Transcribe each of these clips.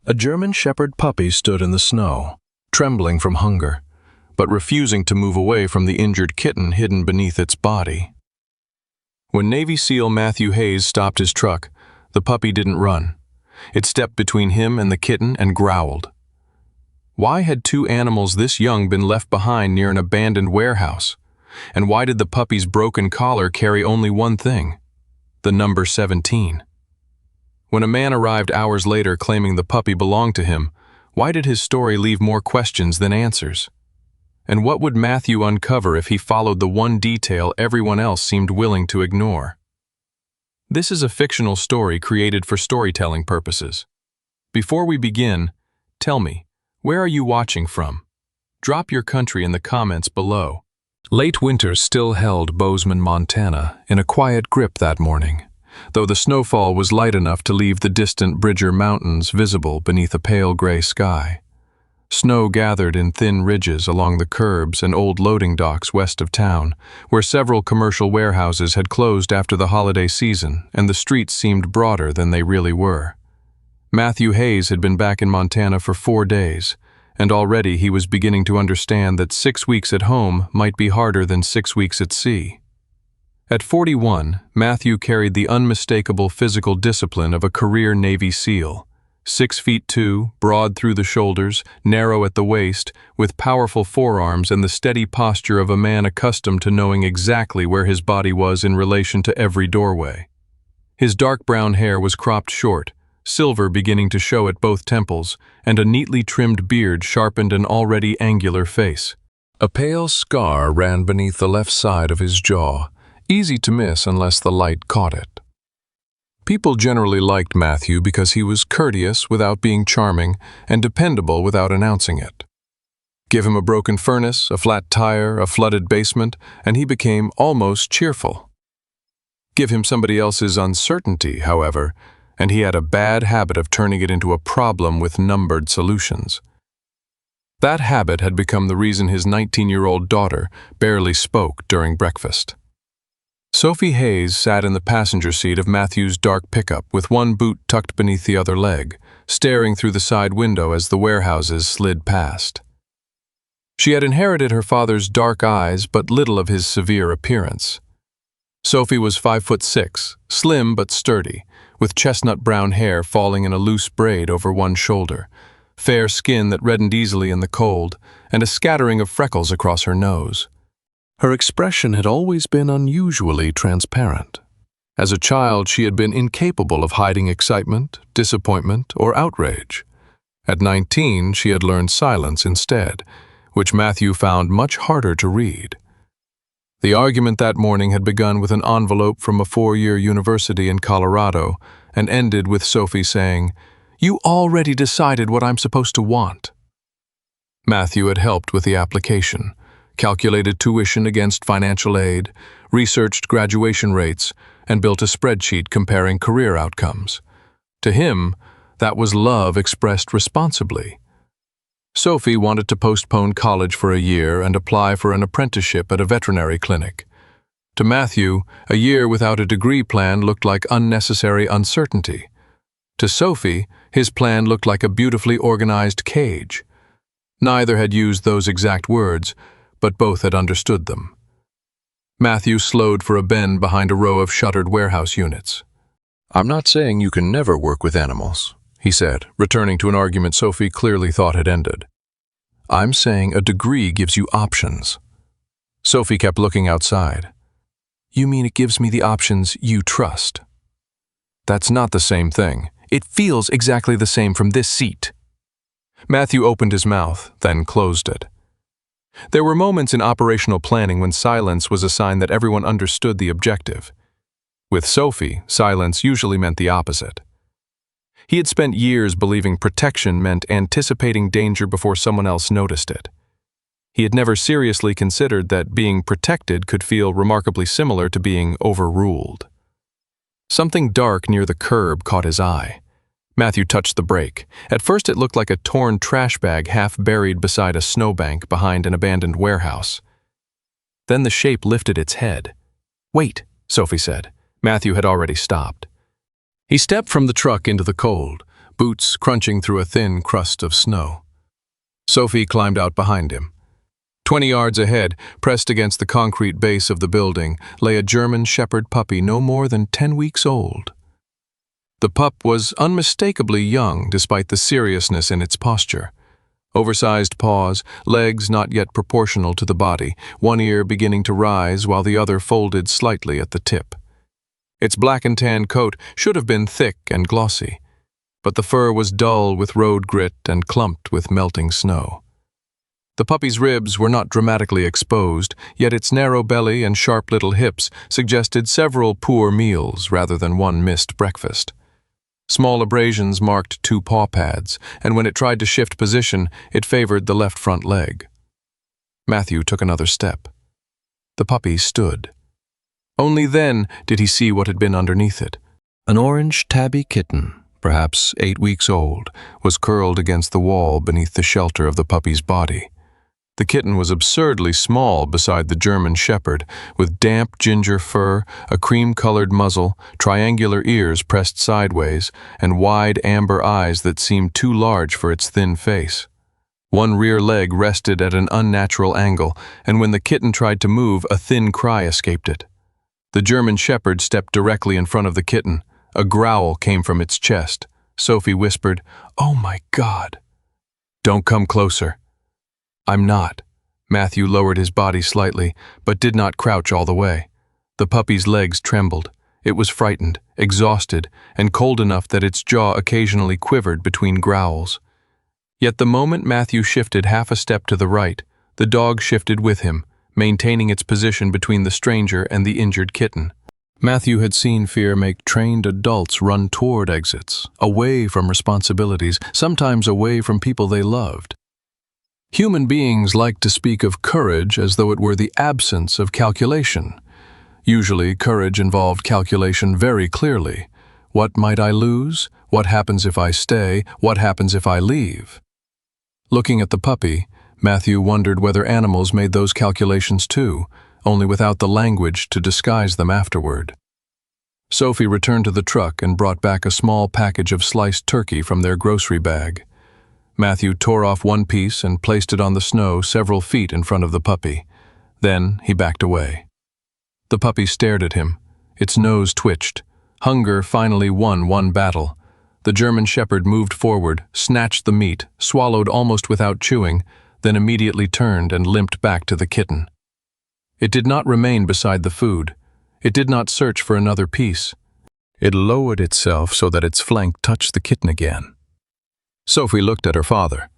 A German Shepherd puppy stood in the snow, trembling from hunger, but refusing to move away from the injured kitten hidden beneath its body. When Navy SEAL Matthew Hayes stopped his truck, the puppy didn't run. It stepped between him and the kitten and growled. Why had two animals this young been left behind near an abandoned warehouse? And why did the puppy's broken collar carry only one thing? The number 17. When a man arrived hours later claiming the puppy belonged to him, why did his story leave more questions than answers? And what would Matthew uncover if he followed the one detail everyone else seemed willing to ignore? This is a fictional story created for storytelling purposes. Before we begin, tell me, where are you watching from? Drop your country in the comments below. Late winter still held Bozeman, Montana, in a quiet grip that morning, though the snowfall was light enough to leave the distant Bridger Mountains visible beneath a pale gray sky. Snow gathered in thin ridges along the curbs and old loading docks west of town, where several commercial warehouses had closed after the holiday season and the streets seemed broader than they really were. Matthew Hayes had been back in Montana for 4 days, and already he was beginning to understand that 6 weeks at home might be harder than 6 weeks at sea. At 41, Matthew carried the unmistakable physical discipline of a career Navy SEAL. 6'2", broad through the shoulders, narrow at the waist, with powerful forearms and the steady posture of a man accustomed to knowing exactly where his body was in relation to every doorway. His dark brown hair was cropped short, silver beginning to show at both temples, and a neatly trimmed beard sharpened an already angular face. A pale scar ran beneath the left side of his jaw, easy to miss unless the light caught it. People generally liked Matthew because he was courteous without being charming and dependable without announcing it. Give him a broken furnace, a flat tire, a flooded basement, and he became almost cheerful. Give him somebody else's uncertainty, however, and he had a bad habit of turning it into a problem with numbered solutions. That habit had become the reason his 19-year-old daughter barely spoke during breakfast. Sophie Hayes sat in the passenger seat of Matthew's dark pickup with one boot tucked beneath the other leg, staring through the side window as the warehouses slid past. She had inherited her father's dark eyes but little of his severe appearance. Sophie was 5'6", slim but sturdy, with chestnut brown hair falling in a loose braid over one shoulder, fair skin that reddened easily in the cold, and a scattering of freckles across her nose. Her expression had always been unusually transparent. As a child, she had been incapable of hiding excitement, disappointment, or outrage. At 19, she had learned silence instead, which Matthew found much harder to read. The argument that morning had begun with an envelope from a 4-year university in Colorado and ended with Sophie saying, "You already decided what I'm supposed to want." Matthew had helped with the application, calculated tuition against financial aid, researched graduation rates, and built a spreadsheet comparing career outcomes. To him, that was love expressed responsibly. Sophie wanted to postpone college for a year and apply for an apprenticeship at a veterinary clinic. To Matthew, a year without a degree plan looked like unnecessary uncertainty. To Sophie, his plan looked like a beautifully organized cage. Neither had used those exact words, but both had understood them. Matthew slowed for a bend behind a row of shuttered warehouse units. "I'm not saying you can never work with animals," he said, returning to an argument Sophie clearly thought had ended. "I'm saying a degree gives you options." Sophie kept looking outside. "You mean it gives me the options you trust?" "That's not the same thing. It feels exactly the same from this seat." Matthew opened his mouth, then closed it. There were moments in operational planning when silence was a sign that everyone understood the objective. With Sophie, silence usually meant the opposite. He had spent years believing protection meant anticipating danger before someone else noticed it. He had never seriously considered that being protected could feel remarkably similar to being overruled. Something dark near the curb caught his eye. Matthew touched the brake. At first it looked like a torn trash bag half buried beside a snowbank behind an abandoned warehouse. Then the shape lifted its head. "Wait," Sophie said. Matthew had already stopped. He stepped from the truck into the cold, boots crunching through a thin crust of snow. Sophie climbed out behind him. 20 yards ahead, pressed against the concrete base of the building, lay a German Shepherd puppy no more than 10 weeks old. The pup was unmistakably young despite the seriousness in its posture. Oversized paws, legs not yet proportional to the body, one ear beginning to rise while the other folded slightly at the tip. Its black and tan coat should have been thick and glossy, but the fur was dull with road grit and clumped with melting snow. The puppy's ribs were not dramatically exposed, yet its narrow belly and sharp little hips suggested several poor meals rather than one missed breakfast. Small abrasions marked 2 paw pads, and when it tried to shift position, it favored the left front leg. Matthew took another step. The puppy stood. Only then did he see what had been underneath it. An orange tabby kitten, perhaps 8 weeks old, was curled against the wall beneath the shelter of the puppy's body. The kitten was absurdly small beside the German Shepherd, with damp ginger fur, a cream-colored muzzle, triangular ears pressed sideways, and wide amber eyes that seemed too large for its thin face. One rear leg rested at an unnatural angle, and when the kitten tried to move, a thin cry escaped it. The German Shepherd stepped directly in front of the kitten. A growl came from its chest. Sophie whispered, "Oh my God." "Don't come closer." "I'm not." Matthew lowered his body slightly, but did not crouch all the way. The puppy's legs trembled. It was frightened, exhausted, and cold enough that its jaw occasionally quivered between growls. Yet the moment Matthew shifted half a step to the right, the dog shifted with him, maintaining its position between the stranger and the injured kitten. Matthew had seen fear make trained adults run toward exits, away from responsibilities, sometimes away from people they loved. Human beings like to speak of courage as though it were the absence of calculation. Usually, courage involved calculation very clearly. What might I lose? What happens if I stay? What happens if I leave? Looking at the puppy, Matthew wondered whether animals made those calculations too, only without the language to disguise them afterward. Sophie returned to the truck and brought back a small package of sliced turkey from their grocery bag. Matthew tore off one piece and placed it on the snow several feet in front of the puppy. Then he backed away. The puppy stared at him. Its nose twitched. Hunger finally won one battle. The German Shepherd moved forward, snatched the meat, swallowed almost without chewing, then immediately turned and limped back to the kitten. It did not remain beside the food. It did not search for another piece. It lowered itself so that its flank touched the kitten again. Sophie looked at her father.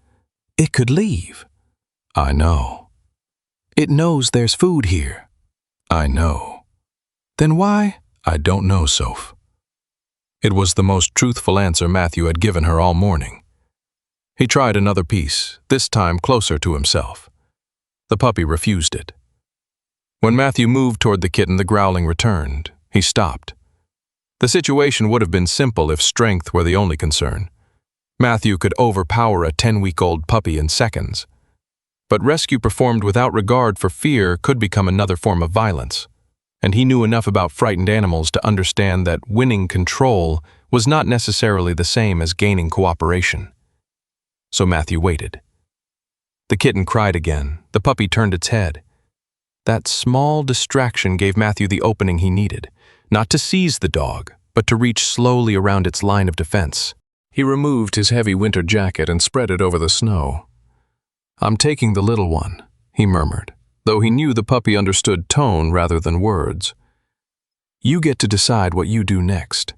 "It could leave." "I know." "It knows there's food here." "I know." "Then why?" "I don't know, Soph." It was the most truthful answer Matthew had given her all morning. He tried another piece, this time closer to himself. The puppy refused it. When Matthew moved toward the kitten, the growling returned. He stopped. The situation would have been simple if strength were the only concern. Matthew could overpower a 10-week-old puppy in seconds. But rescue performed without regard for fear could become another form of violence. And he knew enough about frightened animals to understand that winning control was not necessarily the same as gaining cooperation. So Matthew waited. The kitten cried again. The puppy turned its head. That small distraction gave Matthew the opening he needed, not to seize the dog, but to reach slowly around its line of defense. He removed his heavy winter jacket and spread it over the snow. "I'm taking the little one," he murmured, though he knew the puppy understood tone rather than words. "You get to decide what you do next."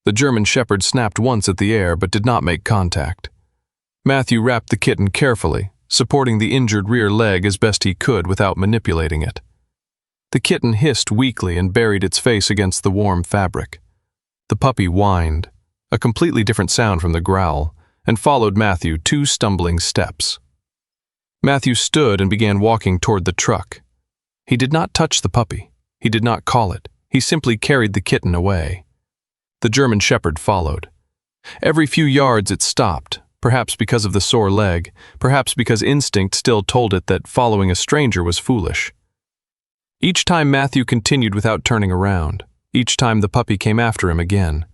The German Shepherd snapped once at the air but did not make contact. Matthew wrapped the kitten carefully, supporting the injured rear leg as best he could without manipulating it. The kitten hissed weakly and buried its face against the warm fabric. The puppy whined, a completely different sound from the growl, and followed Matthew 2 stumbling steps. Matthew stood and began walking toward the truck. He did not touch the puppy. He did not call it. He simply carried the kitten away. The German Shepherd followed. Every few yards it stopped, perhaps because of the sore leg, perhaps because instinct still told it that following a stranger was foolish. Each time Matthew continued without turning around. Each time the puppy came after him again.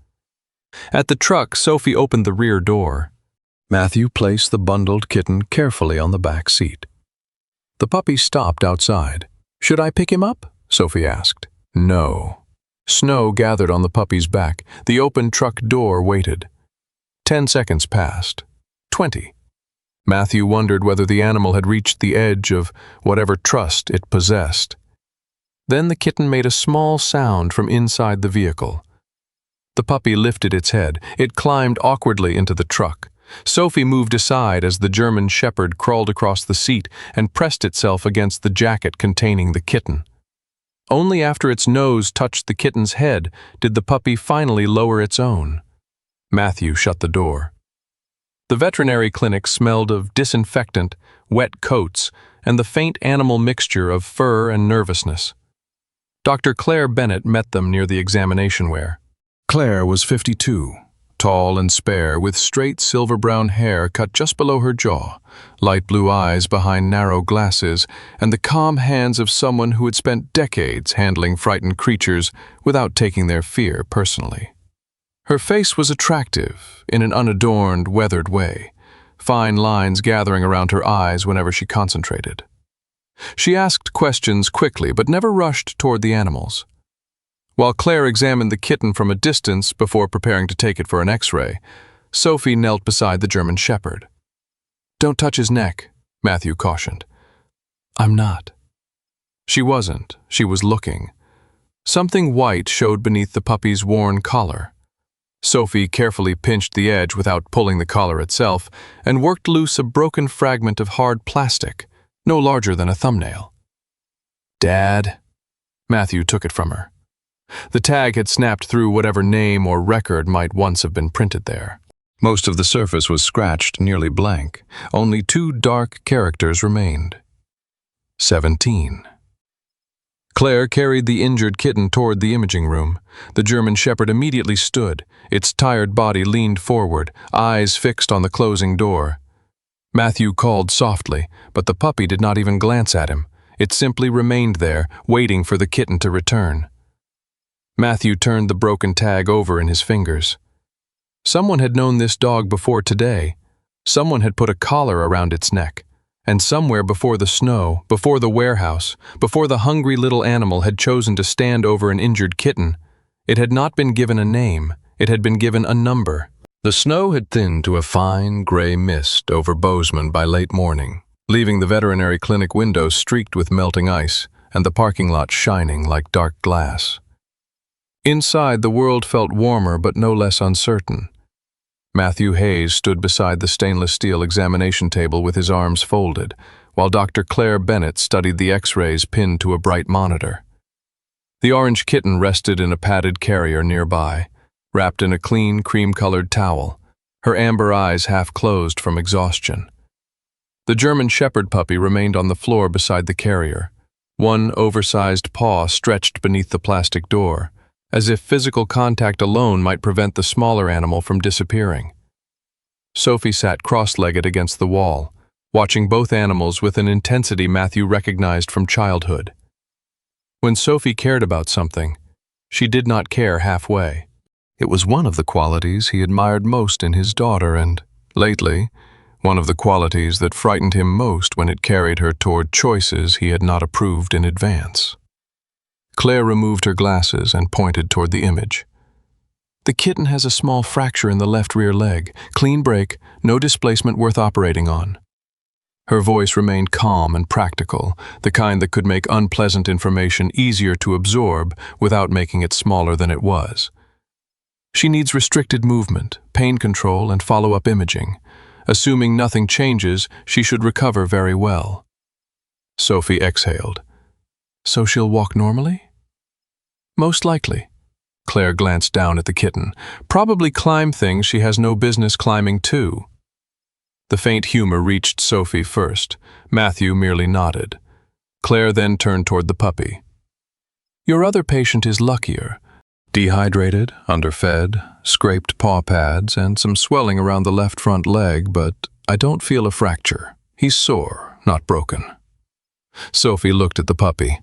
At the truck, Sophie opened the rear door. Matthew placed the bundled kitten carefully on the back seat. The puppy stopped outside. "Should I pick him up?" Sophie asked. "No." Snow gathered on the puppy's back. The open truck door waited. 10 seconds passed. 20. Matthew wondered whether the animal had reached the edge of whatever trust it possessed. Then the kitten made a small sound from inside the vehicle. The puppy lifted its head. It climbed awkwardly into the truck. Sophie moved aside as the German Shepherd crawled across the seat and pressed itself against the jacket containing the kitten. Only after its nose touched the kitten's head did the puppy finally lower its own. Matthew shut the door. The veterinary clinic smelled of disinfectant, wet coats, and the faint animal mixture of fur and nervousness. Dr. Claire Bennett met them near the examination ware. Claire was 52, tall and spare, with straight silver-brown hair cut just below her jaw, light blue eyes behind narrow glasses, and the calm hands of someone who had spent decades handling frightened creatures without taking their fear personally. Her face was attractive, in an unadorned, weathered way, fine lines gathering around her eyes whenever she concentrated. She asked questions quickly, but never rushed toward the animals. While Claire examined the kitten from a distance before preparing to take it for an X-ray, Sophie knelt beside the German Shepherd. "Don't touch his neck," Matthew cautioned. "I'm not." She wasn't. She was looking. Something white showed beneath the puppy's worn collar. Sophie carefully pinched the edge without pulling the collar itself and worked loose a broken fragment of hard plastic, no larger than a thumbnail. "Dad?" Matthew took it from her. The tag had snapped through whatever name or record might once have been printed there. Most of the surface was scratched nearly blank. Only 2 dark characters remained. 17. Claire carried the injured kitten toward the imaging room. The German Shepherd immediately stood, its tired body leaned forward, eyes fixed on the closing door. Matthew called softly, but the puppy did not even glance at him. It simply remained there, waiting for the kitten to return. Matthew turned the broken tag over in his fingers. Someone had known this dog before today. Someone had put a collar around its neck. And somewhere before the snow, before the warehouse, before the hungry little animal had chosen to stand over an injured kitten, it had not been given a name, it had been given a number. The snow had thinned to a fine gray mist over Bozeman by late morning, leaving the veterinary clinic windows streaked with melting ice and the parking lot shining like dark glass. Inside, the world felt warmer but no less uncertain. Matthew Hayes stood beside the stainless steel examination table with his arms folded, while Dr. Claire Bennett studied the X-rays pinned to a bright monitor. The orange kitten rested in a padded carrier nearby, wrapped in a clean, cream-colored towel, her amber eyes half closed from exhaustion. The German Shepherd puppy remained on the floor beside the carrier, one oversized paw stretched beneath the plastic door, as if physical contact alone might prevent the smaller animal from disappearing. Sophie sat cross-legged against the wall, watching both animals with an intensity Matthew recognized from childhood. When Sophie cared about something, she did not care halfway. It was one of the qualities he admired most in his daughter and, lately, one of the qualities that frightened him most when it carried her toward choices he had not approved in advance. Claire removed her glasses and pointed toward the image. "The kitten has a small fracture in the left rear leg, clean break, no displacement worth operating on." Her voice remained calm and practical, the kind that could make unpleasant information easier to absorb without making it smaller than it was. "She needs restricted movement, pain control, and follow-up imaging. Assuming nothing changes, she should recover very well." Sophie exhaled. "So she'll walk normally?" "Most likely." Claire glanced down at the kitten. "Probably climb things she has no business climbing too." The faint humor reached Sophie first. Matthew merely nodded. Claire then turned toward the puppy. "Your other patient is luckier. Dehydrated, underfed, scraped paw pads, and some swelling around the left front leg, but I don't feel a fracture. He's sore, not broken." Sophie looked at the puppy.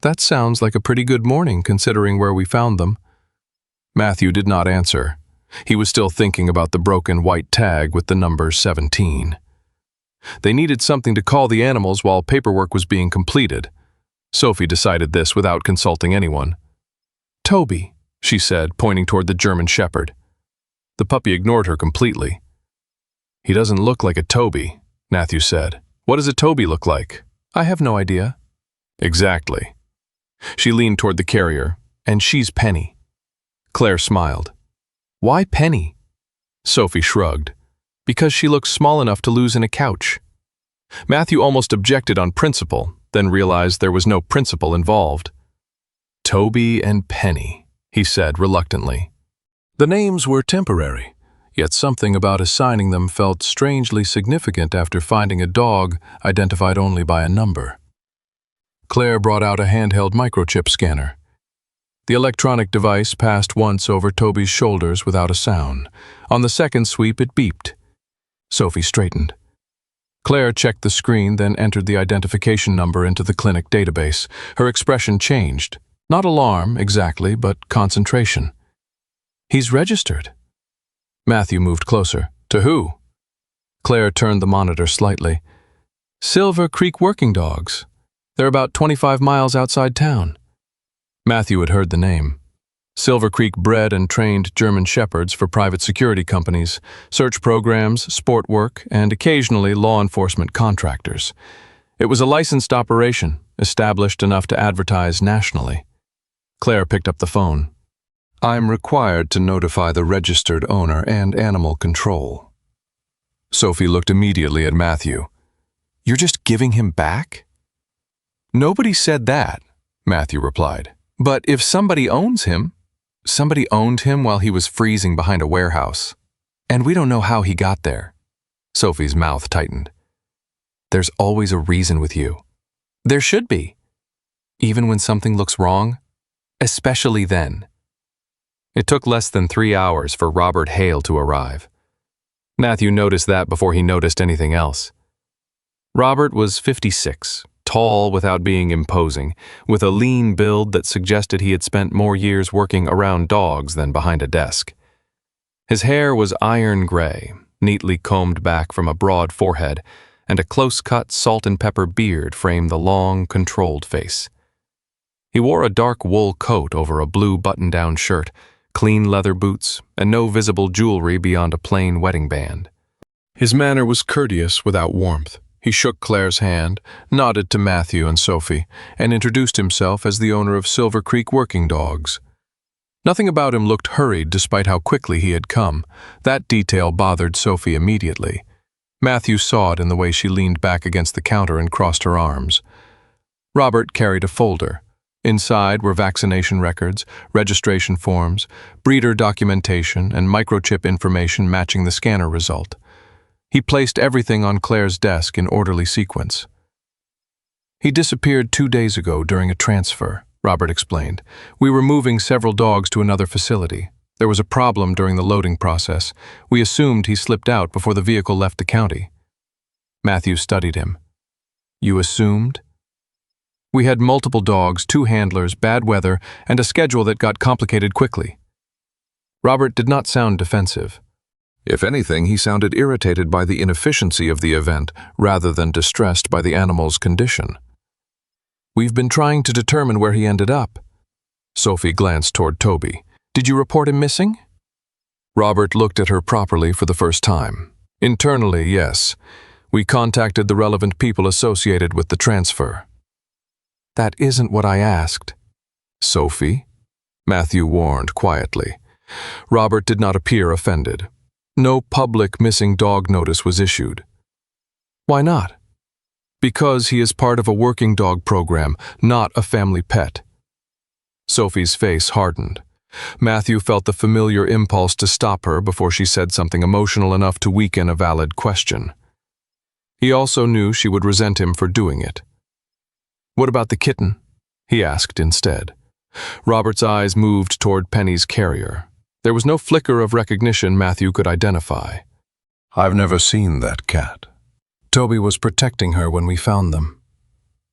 "That sounds like a pretty good morning considering where we found them." Matthew did not answer. He was still thinking about the broken white tag with the number 17. They needed something to call the animals while paperwork was being completed. Sophie decided this without consulting anyone. "Toby," she said, pointing toward the German Shepherd. The puppy ignored her completely. "He doesn't look like a Toby," Matthew said. "What does a Toby look like?" "I have no idea." "Exactly." She leaned toward the carrier. "And she's Penny." Claire smiled. "Why Penny?" Sophie shrugged. "Because she looks small enough to lose in a couch." Matthew almost objected on principle, then realized there was no principle involved. "Toby and Penny," he said reluctantly. The names were temporary, yet something about assigning them felt strangely significant after finding a dog identified only by a number. Claire brought out a handheld microchip scanner. The electronic device passed once over Toby's shoulders without a sound. On the second sweep, it beeped. Sophie straightened. Claire checked the screen, then entered the identification number into the clinic database. Her expression changed. Not alarm, exactly, but concentration. "He's registered." Matthew moved closer. "To who?" Claire turned the monitor slightly. "Silver Creek Working Dogs. They're about 25 miles outside town." Matthew had heard the name. Silver Creek bred and trained German Shepherds for private security companies, search programs, sport work, and occasionally law enforcement contractors. It was a licensed operation, established enough to advertise nationally. Claire picked up the phone. "I'm required to notify the registered owner and animal control." Sophie looked immediately at Matthew. "You're just giving him back?" "Nobody said that," Matthew replied. "But if somebody owns him, somebody owned him while he was freezing behind a warehouse. And we don't know how he got there." Sophie's mouth tightened. "There's always a reason with you." "There should be. Even when something looks wrong, especially then." It took less than 3 hours for Robert Hale to arrive. Matthew noticed that before he noticed anything else. Robert was 56. Tall without being imposing, with a lean build that suggested he had spent more years working around dogs than behind a desk. His hair was iron gray, neatly combed back from a broad forehead, and a close-cut salt and pepper beard framed the long, controlled face. He wore a dark wool coat over a blue button-down shirt, clean leather boots, and no visible jewelry beyond a plain wedding band. His manner was courteous without warmth. He shook Claire's hand, nodded to Matthew and Sophie, and introduced himself as the owner of Silver Creek Working Dogs. Nothing about him looked hurried despite how quickly he had come. That detail bothered Sophie immediately. Matthew saw it in the way she leaned back against the counter and crossed her arms. Robert carried a folder. Inside were vaccination records, registration forms, breeder documentation, and microchip information matching the scanner result. He placed everything on Claire's desk in orderly sequence. "He disappeared 2 days ago during a transfer," Robert explained. "We were moving several dogs to another facility. There was a problem during the loading process. We assumed he slipped out before the vehicle left the county." Matthew studied him. "You assumed?" "We had multiple dogs, 2 handlers, bad weather, and a schedule that got complicated quickly." Robert did not sound defensive. If anything, he sounded irritated by the inefficiency of the event rather than distressed by the animal's condition. "We've been trying to determine where he ended up." Sophie glanced toward Toby. "Did you report him missing?" Robert looked at her properly for the first time. "Internally, yes. We contacted the relevant people associated with the transfer." "That isn't what I asked." "Sophie?" Matthew warned quietly. Robert did not appear offended. No public missing dog notice was issued. "Why not?" "Because he is part of a working dog program, not a family pet." Sophie's face hardened. Matthew felt the familiar impulse to stop her before she said something emotional enough to weaken a valid question. He also knew she would resent him for doing it. "What about the kitten?" he asked instead. Robert's eyes moved toward Penny's carrier. There was no flicker of recognition Matthew could identify. "I've never seen that cat. Toby was protecting her when we found them."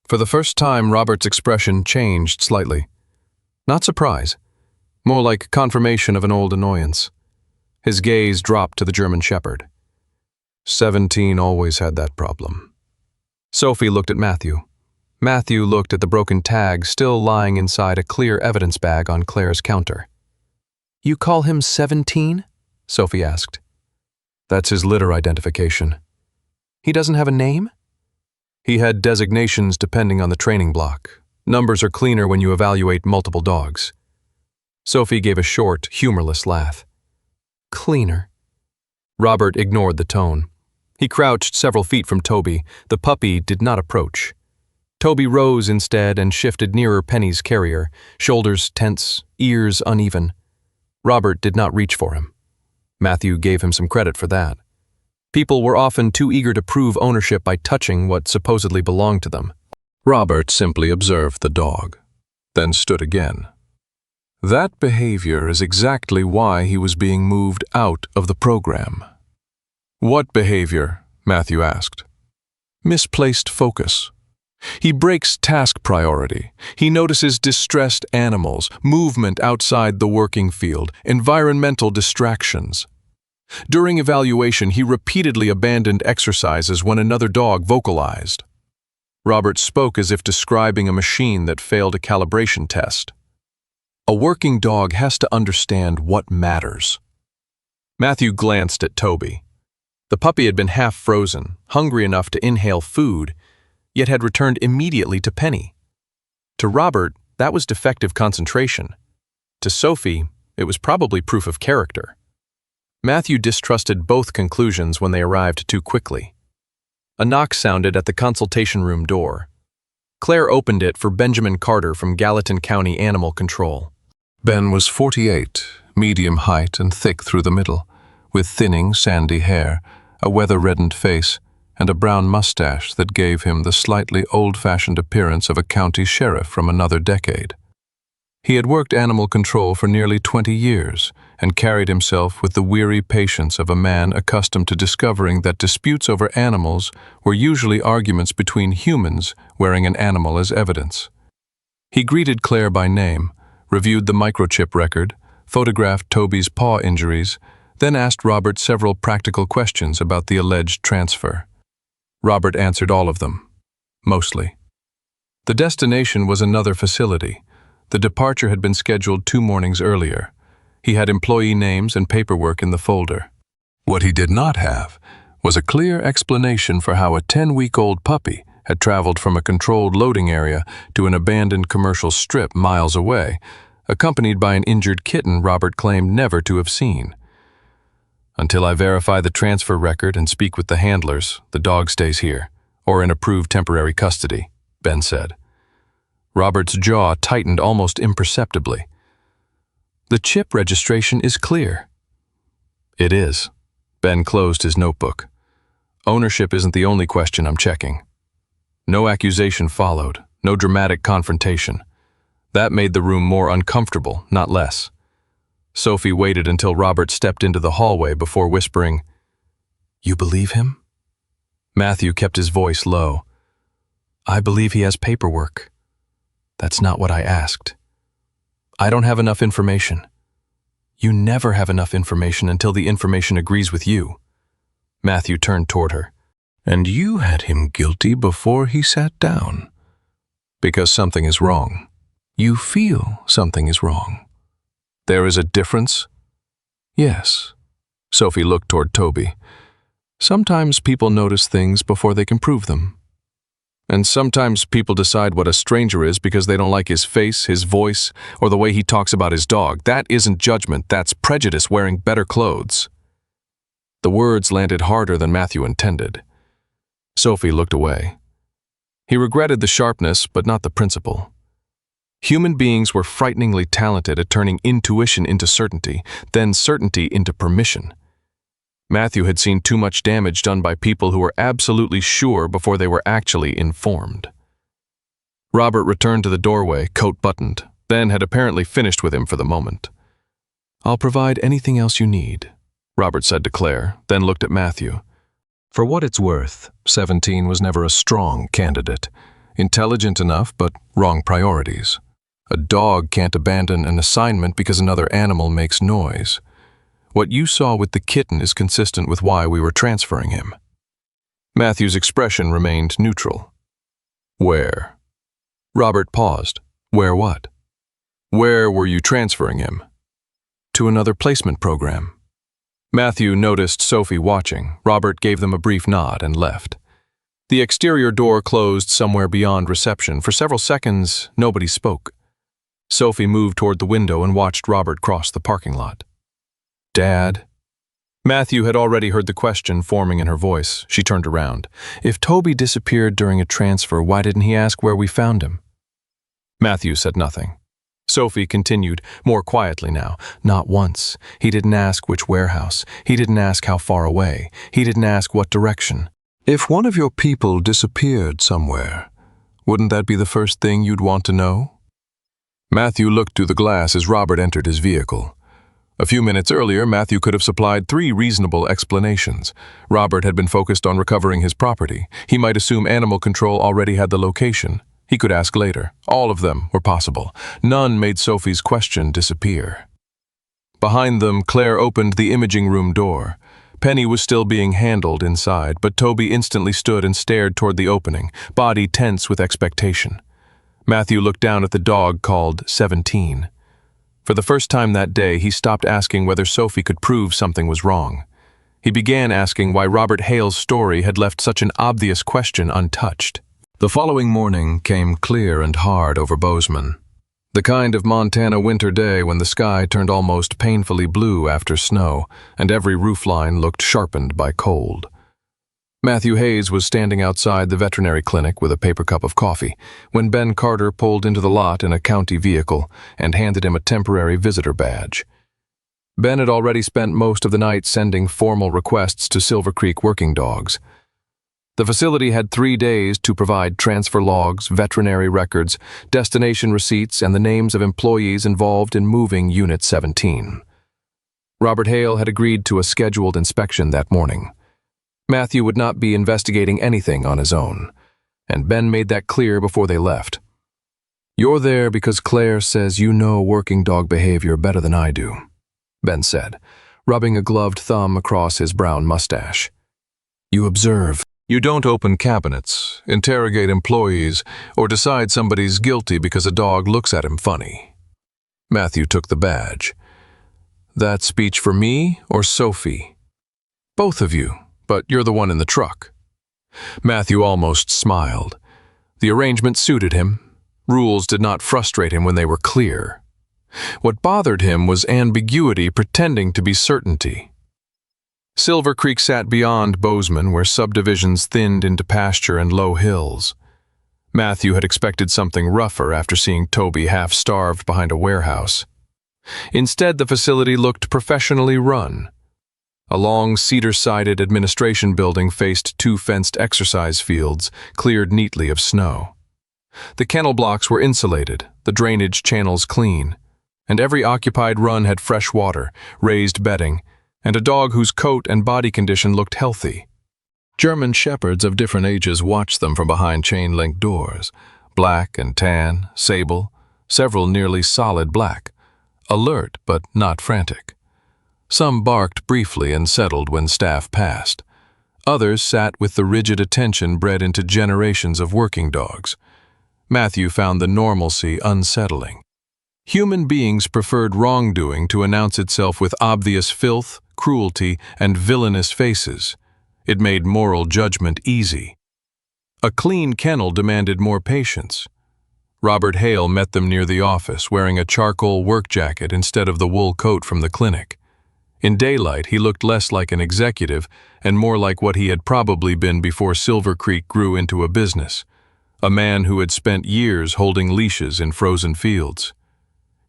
For the first time, Robert's expression changed slightly. Not surprise, more like confirmation of an old annoyance. His gaze dropped to the German Shepherd. 17 always had that problem. Sophie looked at Matthew. Matthew looked at the broken tag still lying inside a clear evidence bag on Claire's counter. "You call him 17?" Sophie asked. "That's his litter identification." "He doesn't have a name?" "He had designations depending on the training block. Numbers are cleaner when you evaluate multiple dogs." Sophie gave a short, humorless laugh. "Cleaner." Robert ignored the tone. He crouched several feet from Toby. The puppy did not approach. Toby rose instead and shifted nearer Penny's carrier, shoulders tense, ears uneven. Robert did not reach for him. Matthew gave him some credit for that. People were often too eager to prove ownership by touching what supposedly belonged to them. Robert simply observed the dog, then stood again. That behavior is exactly why he was being moved out of the program. "What behavior?" Matthew asked. "Misplaced focus. He breaks task priority. He notices distressed animals, movement outside the working field, environmental distractions. During evaluation, he repeatedly abandoned exercises when another dog vocalized." Robert spoke as if describing a machine that failed a calibration test. "A working dog has to understand what matters." Matthew glanced at Toby. The puppy had been half frozen, hungry enough to inhale food, yet had returned immediately to Penny. To Robert, that was defective concentration. To Sophie, it was probably proof of character. Matthew distrusted both conclusions when they arrived too quickly. A knock sounded at the consultation room door. Claire opened it for Benjamin Carter from Gallatin County Animal Control. Ben was 48, medium height and thick through the middle, with thinning, sandy hair, a weather-reddened face, and a brown mustache that gave him the slightly old-fashioned appearance of a county sheriff from another decade. He had worked animal control for nearly 20 years and carried himself with the weary patience of a man accustomed to discovering that disputes over animals were usually arguments between humans wearing an animal as evidence. He greeted Claire by name, reviewed the microchip record, photographed Toby's paw injuries, then asked Robert several practical questions about the alleged transfer. Robert answered all of them, mostly. The destination was another facility. The departure had been scheduled 2 mornings earlier. He had employee names and paperwork in the folder. What he did not have was a clear explanation for how a 10-week-old puppy had traveled from a controlled loading area to an abandoned commercial strip miles away, accompanied by an injured kitten Robert claimed never to have seen. "Until I verify the transfer record and speak with the handlers, the dog stays here, or in approved temporary custody," Ben said. Robert's jaw tightened almost imperceptibly. "The chip registration is clear." "It is." Ben closed his notebook. "Ownership isn't the only question I'm checking." No accusation followed, no dramatic confrontation. That made the room more uncomfortable, not less. Sophie waited until Robert stepped into the hallway before whispering, "You believe him?" Matthew kept his voice low. "I believe he has paperwork." "That's not what I asked." "I don't have enough information." "You never have enough information until the information agrees with you." Matthew turned toward her. "And you had him guilty before he sat down." "Because something is wrong." "You feel something is wrong." "There is a difference?" "Yes." Sophie looked toward Toby. "Sometimes people notice things before they can prove them. And sometimes people decide what a stranger is because they don't like his face, his voice, or the way he talks about his dog. That isn't judgment, that's prejudice wearing better clothes." The words landed harder than Matthew intended. Sophie looked away. He regretted the sharpness, but not the principle. Human beings were frighteningly talented at turning intuition into certainty, then certainty into permission. Matthew had seen too much damage done by people who were absolutely sure before they were actually informed. Robert returned to the doorway, coat buttoned, then had apparently finished with him for the moment. "I'll provide anything else you need," Robert said to Claire, then looked at Matthew. For what it's worth, 17 was never a strong candidate. Intelligent enough, but wrong priorities. A dog can't abandon an assignment because another animal makes noise. What you saw with the kitten is consistent with why we were transferring him." Matthew's expression remained neutral. "Where?" Robert paused. "Where what?" "Where were you transferring him?" "To another placement program." Matthew noticed Sophie watching. Robert gave them a brief nod and left. The exterior door closed somewhere beyond reception. For several seconds, nobody spoke. Sophie moved toward the window and watched Robert cross the parking lot. "Dad?" Matthew had already heard the question forming in her voice. She turned around. "If Toby disappeared during a transfer, why didn't he ask where we found him?" Matthew said nothing. Sophie continued, more quietly now. "Not once. He didn't ask which warehouse. He didn't ask how far away. He didn't ask what direction. If one of your people disappeared somewhere, wouldn't that be the first thing you'd want to know?" Matthew looked through the glass as Robert entered his vehicle. A few minutes earlier, Matthew could have supplied 3 reasonable explanations. Robert had been focused on recovering his property. He might assume animal control already had the location. He could ask later. All of them were possible. None made Sophie's question disappear. Behind them, Claire opened the imaging room door. Penny was still being handled inside, but Toby instantly stood and stared toward the opening, body tense with expectation. Matthew looked down at the dog called 17. For the first time that day, he stopped asking whether Sophie could prove something was wrong. He began asking why Robert Hale's story had left such an obvious question untouched. The following morning came clear and hard over Bozeman. The kind of Montana winter day when the sky turned almost painfully blue after snow, and every roofline looked sharpened by cold. Matthew Hayes was standing outside the veterinary clinic with a paper cup of coffee when Ben Carter pulled into the lot in a county vehicle and handed him a temporary visitor badge. Ben had already spent most of the night sending formal requests to Silver Creek working dogs. The facility had 3 days to provide transfer logs, veterinary records, destination receipts, and the names of employees involved in moving Unit 17. Robert Hale had agreed to a scheduled inspection that morning. Matthew would not be investigating anything on his own, and Ben made that clear before they left. "You're there because Claire says you know working dog behavior better than I do," Ben said, rubbing a gloved thumb across his brown mustache. "You observe. You don't open cabinets, interrogate employees, or decide somebody's guilty because a dog looks at him funny." Matthew took the badge. "That speech for me or Sophie?" "Both of you, but you're the one in the truck." Matthew almost smiled. The arrangement suited him. Rules did not frustrate him when they were clear. What bothered him was ambiguity pretending to be certainty. Silver Creek sat beyond Bozeman, where subdivisions thinned into pasture and low hills. Matthew had expected something rougher after seeing Toby half-starved behind a warehouse. Instead, the facility looked professionally run. A long cedar-sided administration building faced 2 fenced exercise fields, cleared neatly of snow. The kennel blocks were insulated, the drainage channels clean, and every occupied run had fresh water, raised bedding, and a dog whose coat and body condition looked healthy. German shepherds of different ages watched them from behind chain-link doors, black and tan, sable, several nearly solid black, alert but not frantic. Some barked briefly and settled when staff passed. Others sat with the rigid attention bred into generations of working dogs. Matthew found the normalcy unsettling. Human beings preferred wrongdoing to announce itself with obvious filth, cruelty, and villainous faces. It made moral judgment easy. A clean kennel demanded more patience. Robert Hale met them near the office, wearing a charcoal work jacket instead of the wool coat from the clinic. In daylight, he looked less like an executive and more like what he had probably been before Silver Creek grew into a business, a man who had spent years holding leashes in frozen fields.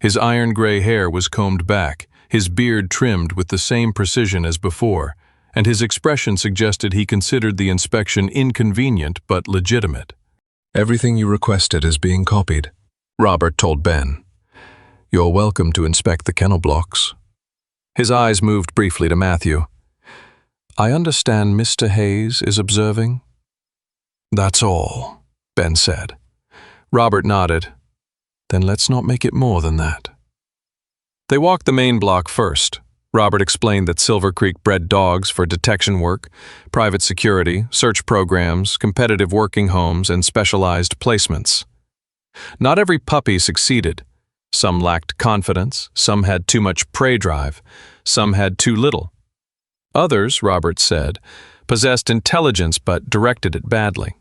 His iron-gray hair was combed back, his beard trimmed with the same precision as before, and his expression suggested he considered the inspection inconvenient but legitimate. "Everything you requested is being copied," Robert told Ben. "You're welcome to inspect the kennel blocks." His eyes moved briefly to Matthew. "I understand Mr. Hayes is observing?" "That's all," Ben said. Robert nodded. "Then let's not make it more than that." They walked the main block first. Robert explained that Silver Creek bred dogs for detection work, private security, search programs, competitive working homes, and specialized placements. Not every puppy succeeded. Some lacked confidence, some had too much prey drive, some had too little. Others, Robert said, possessed intelligence but directed it badly.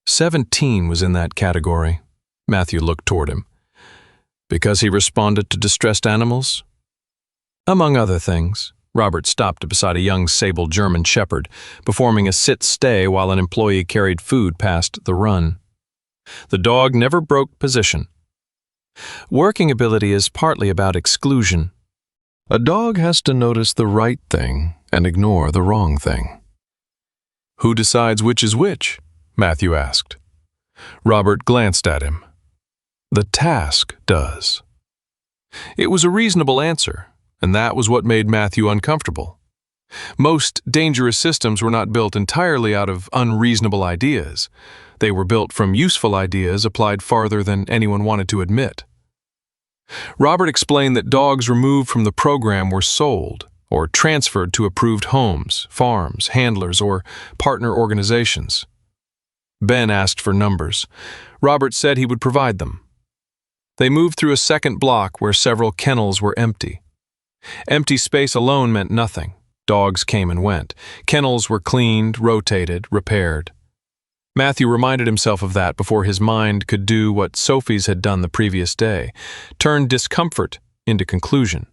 17 was in that category. Matthew looked toward him. Because he responded to distressed animals? Among other things. Robert stopped beside a young sable German shepherd, performing a sit-stay while an employee carried food past the run. The dog never broke position. Working ability is partly about exclusion. A dog has to notice the right thing and ignore the wrong thing. Who decides which is which? Matthew asked. Robert glanced at him. The task does. It was a reasonable answer, and that was what made Matthew uncomfortable. Most dangerous systems were not built entirely out of unreasonable ideas. They were built from useful ideas applied farther than anyone wanted to admit. Robert explained that dogs removed from the program were sold or transferred to approved homes, farms, handlers, or partner organizations. Ben asked for numbers. Robert said he would provide them. They moved through a second block where several kennels were empty. Empty space alone meant nothing. Dogs came and went. Kennels were cleaned, rotated, repaired. Matthew reminded himself of that before his mind could do what Sophie's had done the previous day, turn discomfort into conclusion.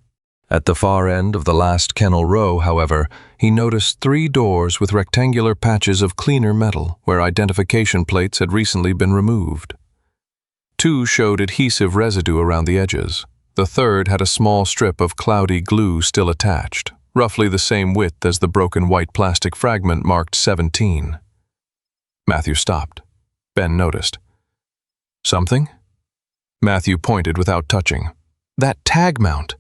At the far end of the last kennel row, however, he noticed 3 doors with rectangular patches of cleaner metal where identification plates had recently been removed. 2 showed adhesive residue around the edges. The third had a small strip of cloudy glue still attached, roughly the same width as the broken white plastic fragment marked 17. Matthew stopped. Ben noticed. Something? Matthew pointed without touching. That tag mount.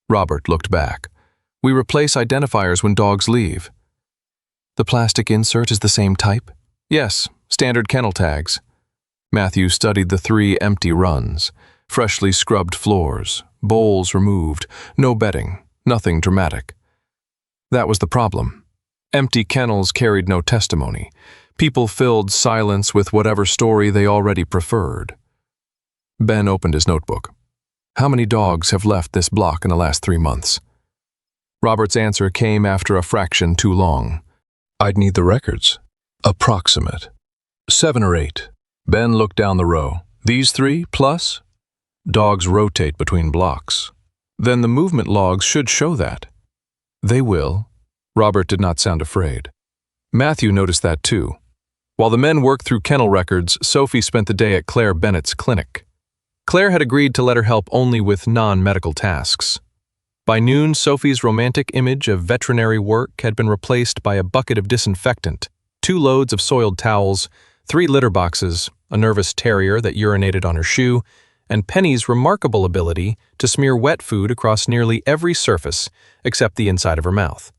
Robert looked back. We replace identifiers when dogs leave. The plastic insert is the same type? Yes, standard kennel tags. Matthew studied the 3 empty runs. Freshly scrubbed floors, bowls removed, no bedding, nothing dramatic. That was the problem. Empty kennels carried no testimony. People filled silence with whatever story they already preferred. Ben opened his notebook. How many dogs have left this block in the last 3 months? Robert's answer came after a fraction too long. I'd need the records. Approximate. 7 or 8. Ben looked down the row. These 3 plus? Dogs rotate between blocks. Then the movement logs should show that. They will. Robert did not sound afraid. Matthew noticed that too. While the men worked through kennel records, Sophie spent the day at Claire Bennett's clinic. Claire had agreed to let her help only with non-medical tasks. By noon, Sophie's romantic image of veterinary work had been replaced by a bucket of disinfectant, 2 loads of soiled towels, 3 litter boxes, a nervous terrier that urinated on her shoe, and Penny's remarkable ability to smear wet food across nearly every surface except the inside of her mouth.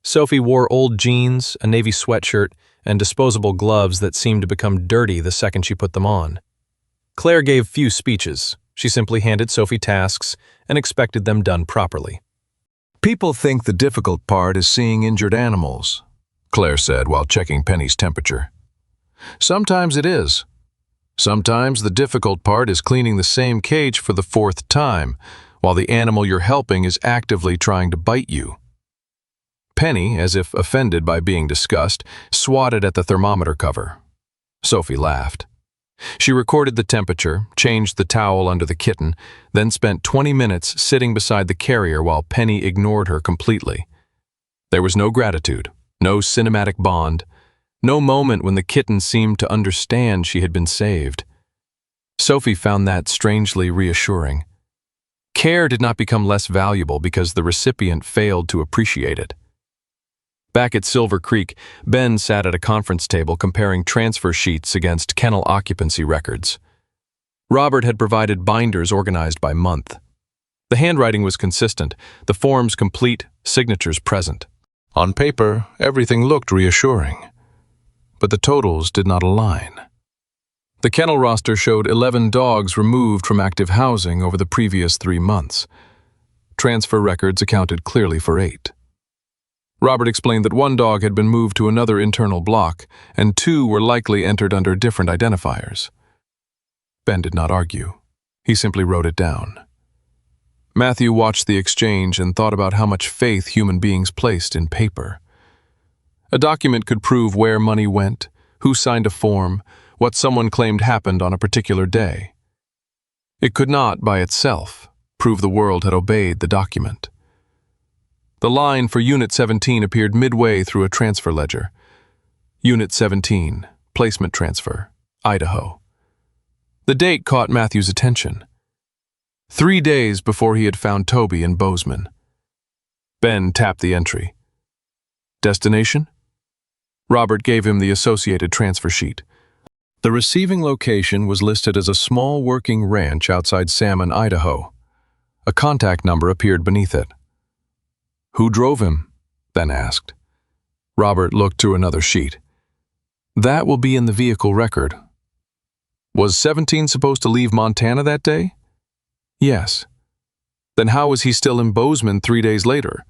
Sophie wore old jeans, a navy sweatshirt, and disposable gloves that seemed to become dirty the second she put them on. Claire gave few speeches. She simply handed Sophie tasks and expected them done properly. People think the difficult part is seeing injured animals, Claire said while checking Penny's temperature. Sometimes it is. Sometimes the difficult part is cleaning the same cage for the 4th time, while the animal you're helping is actively trying to bite you. Penny, as if offended by being discussed, swatted at the thermometer cover. Sophie laughed. She recorded the temperature, changed the towel under the kitten, then spent 20 minutes sitting beside the carrier while Penny ignored her completely. There was no gratitude, no cinematic bond, no moment when the kitten seemed to understand she had been saved. Sophie found that strangely reassuring. Care did not become less valuable because the recipient failed to appreciate it. Back at Silver Creek, Ben sat at a conference table comparing transfer sheets against kennel occupancy records. Robert had provided binders organized by month. The handwriting was consistent, the forms complete, signatures present. On paper, everything looked reassuring, but the totals did not align. The kennel roster showed 11 dogs removed from active housing over the previous 3 months. transfer records accounted clearly for 8. Robert explained that one dog had been moved to another internal block, and 2 were likely entered under different identifiers. Ben did not argue. He simply wrote it down. Matthew watched the exchange and thought about how much faith human beings placed in paper. A document could prove where money went, who signed a form, what someone claimed happened on a particular day. It could not, by itself, prove the world had obeyed the document. The line for Unit 17 appeared midway through a transfer ledger. Unit 17, Placement Transfer, Idaho. The date caught Matthew's attention. 3 days before he had found Toby in Bozeman. Ben tapped the entry. Destination? Robert gave him the associated transfer sheet. The receiving location was listed as a small working ranch outside Salmon, Idaho. A contact number appeared beneath it. Who drove him? Ben asked. Robert looked through another sheet. That will be in the vehicle record. Was 17 supposed to leave Montana that day? Yes. Then how was he still in Bozeman 3 days later?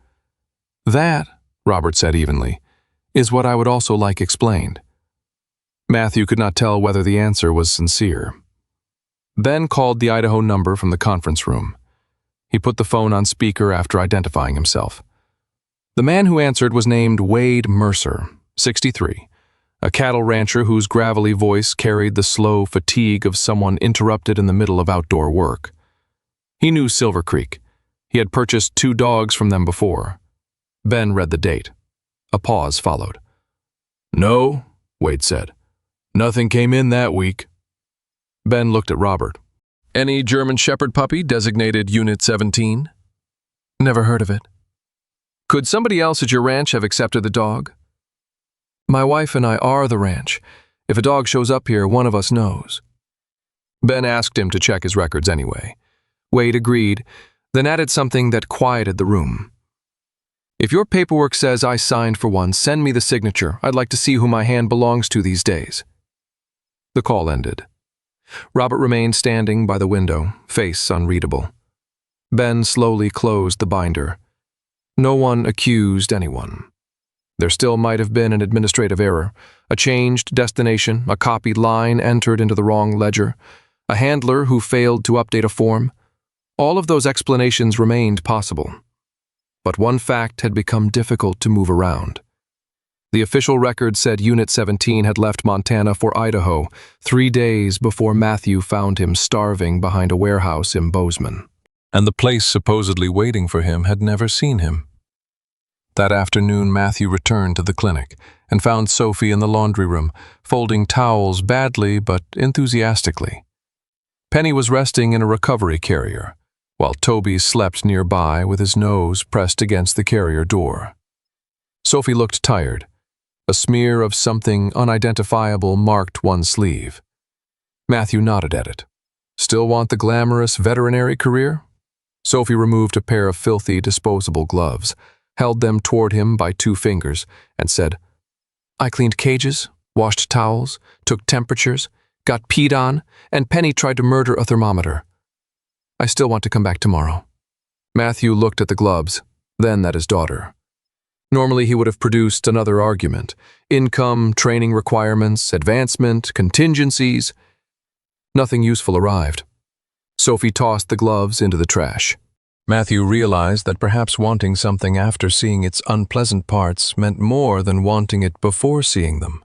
That, Robert said evenly, is what I would also like explained. Matthew could not tell whether the answer was sincere. Ben called the Idaho number from the conference room. He put the phone on speaker after identifying himself. The man who answered was named Wade Mercer, 63, a cattle rancher whose gravelly voice carried the slow fatigue of someone interrupted in the middle of outdoor work. He knew Silver Creek. He had purchased 2 dogs from them before. Ben read the date. A pause followed. No, Wade said. Nothing came in that week. Ben looked at Robert. Any German Shepherd puppy designated Unit 17? Never heard of it. Could somebody else at your ranch have accepted the dog? My wife and I are the ranch. If a dog shows up here, one of us knows. Ben asked him to check his records anyway. Wade agreed, then added something that quieted the room. If your paperwork says I signed for one, send me the signature. I'd like to see who my hand belongs to these days. The call ended. Robert remained standing by the window, face unreadable. Ben slowly closed the binder. No one accused anyone. There still might have been an administrative error, a changed destination, a copied line entered into the wrong ledger, a handler who failed to update a form. All of those explanations remained possible. But one fact had become difficult to move around. The official record said Unit 17 had left Montana for Idaho 3 days before Matthew found him starving behind a warehouse in Bozeman. And the place supposedly waiting for him had never seen him. That afternoon, Matthew returned to the clinic and found Sophie in the laundry room, folding towels badly but enthusiastically. Penny was resting in a recovery carrier, while Toby slept nearby with his nose pressed against the carrier door. Sophie looked tired. A smear of something unidentifiable marked one sleeve. Matthew nodded at it. Still want the glamorous veterinary career? Sophie removed a pair of filthy, disposable gloves, held them toward him by 2 fingers, and said, I cleaned cages, washed towels, took temperatures, got peed on, and Penny tried to murder a thermometer. I still want to come back tomorrow. Matthew looked at the gloves, then at his daughter. Normally he would have produced another argument. Income, training requirements, advancement, contingencies. Nothing useful arrived. Sophie tossed the gloves into the trash. Matthew realized that perhaps wanting something after seeing its unpleasant parts meant more than wanting it before seeing them.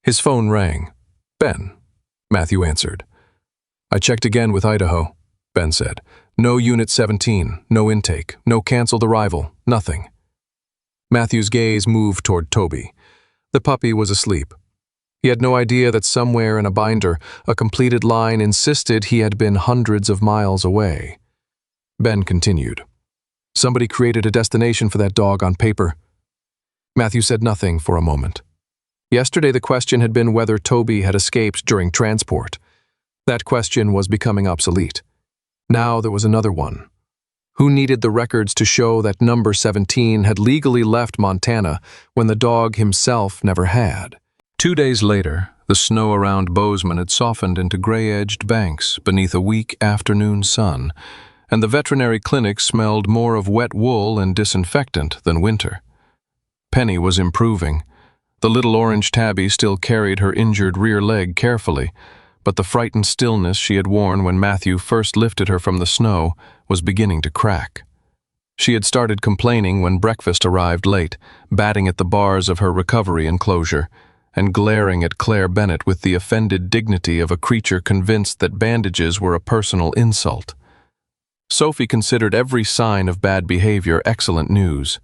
His phone rang. Ben, Matthew answered. I checked again with Idaho, Ben said. No Unit 17, no intake, no canceled arrival, nothing. Matthew's gaze moved toward Toby. The puppy was asleep. He had no idea that somewhere in a binder, a completed line insisted he had been hundreds of miles away. Ben continued. Somebody created a destination for that dog on paper. Matthew said nothing for a moment. Yesterday the question had been whether Toby had escaped during transport. That question was becoming obsolete. Now there was another one. Who needed the records to show that number 17 had legally left Montana when the dog himself never had? 2 days later, the snow around Bozeman had softened into gray-edged banks beneath a weak afternoon sun, and the veterinary clinic smelled more of wet wool and disinfectant than winter. Penny was improving. The little orange tabby still carried her injured rear leg carefully, but the frightened stillness she had worn when Matthew first lifted her from the snow was beginning to crack. She had started complaining when breakfast arrived late, batting at the bars of her recovery enclosure, and glaring at Claire Bennett with the offended dignity of a creature convinced that bandages were a personal insult. Sophie considered every sign of bad behavior excellent news.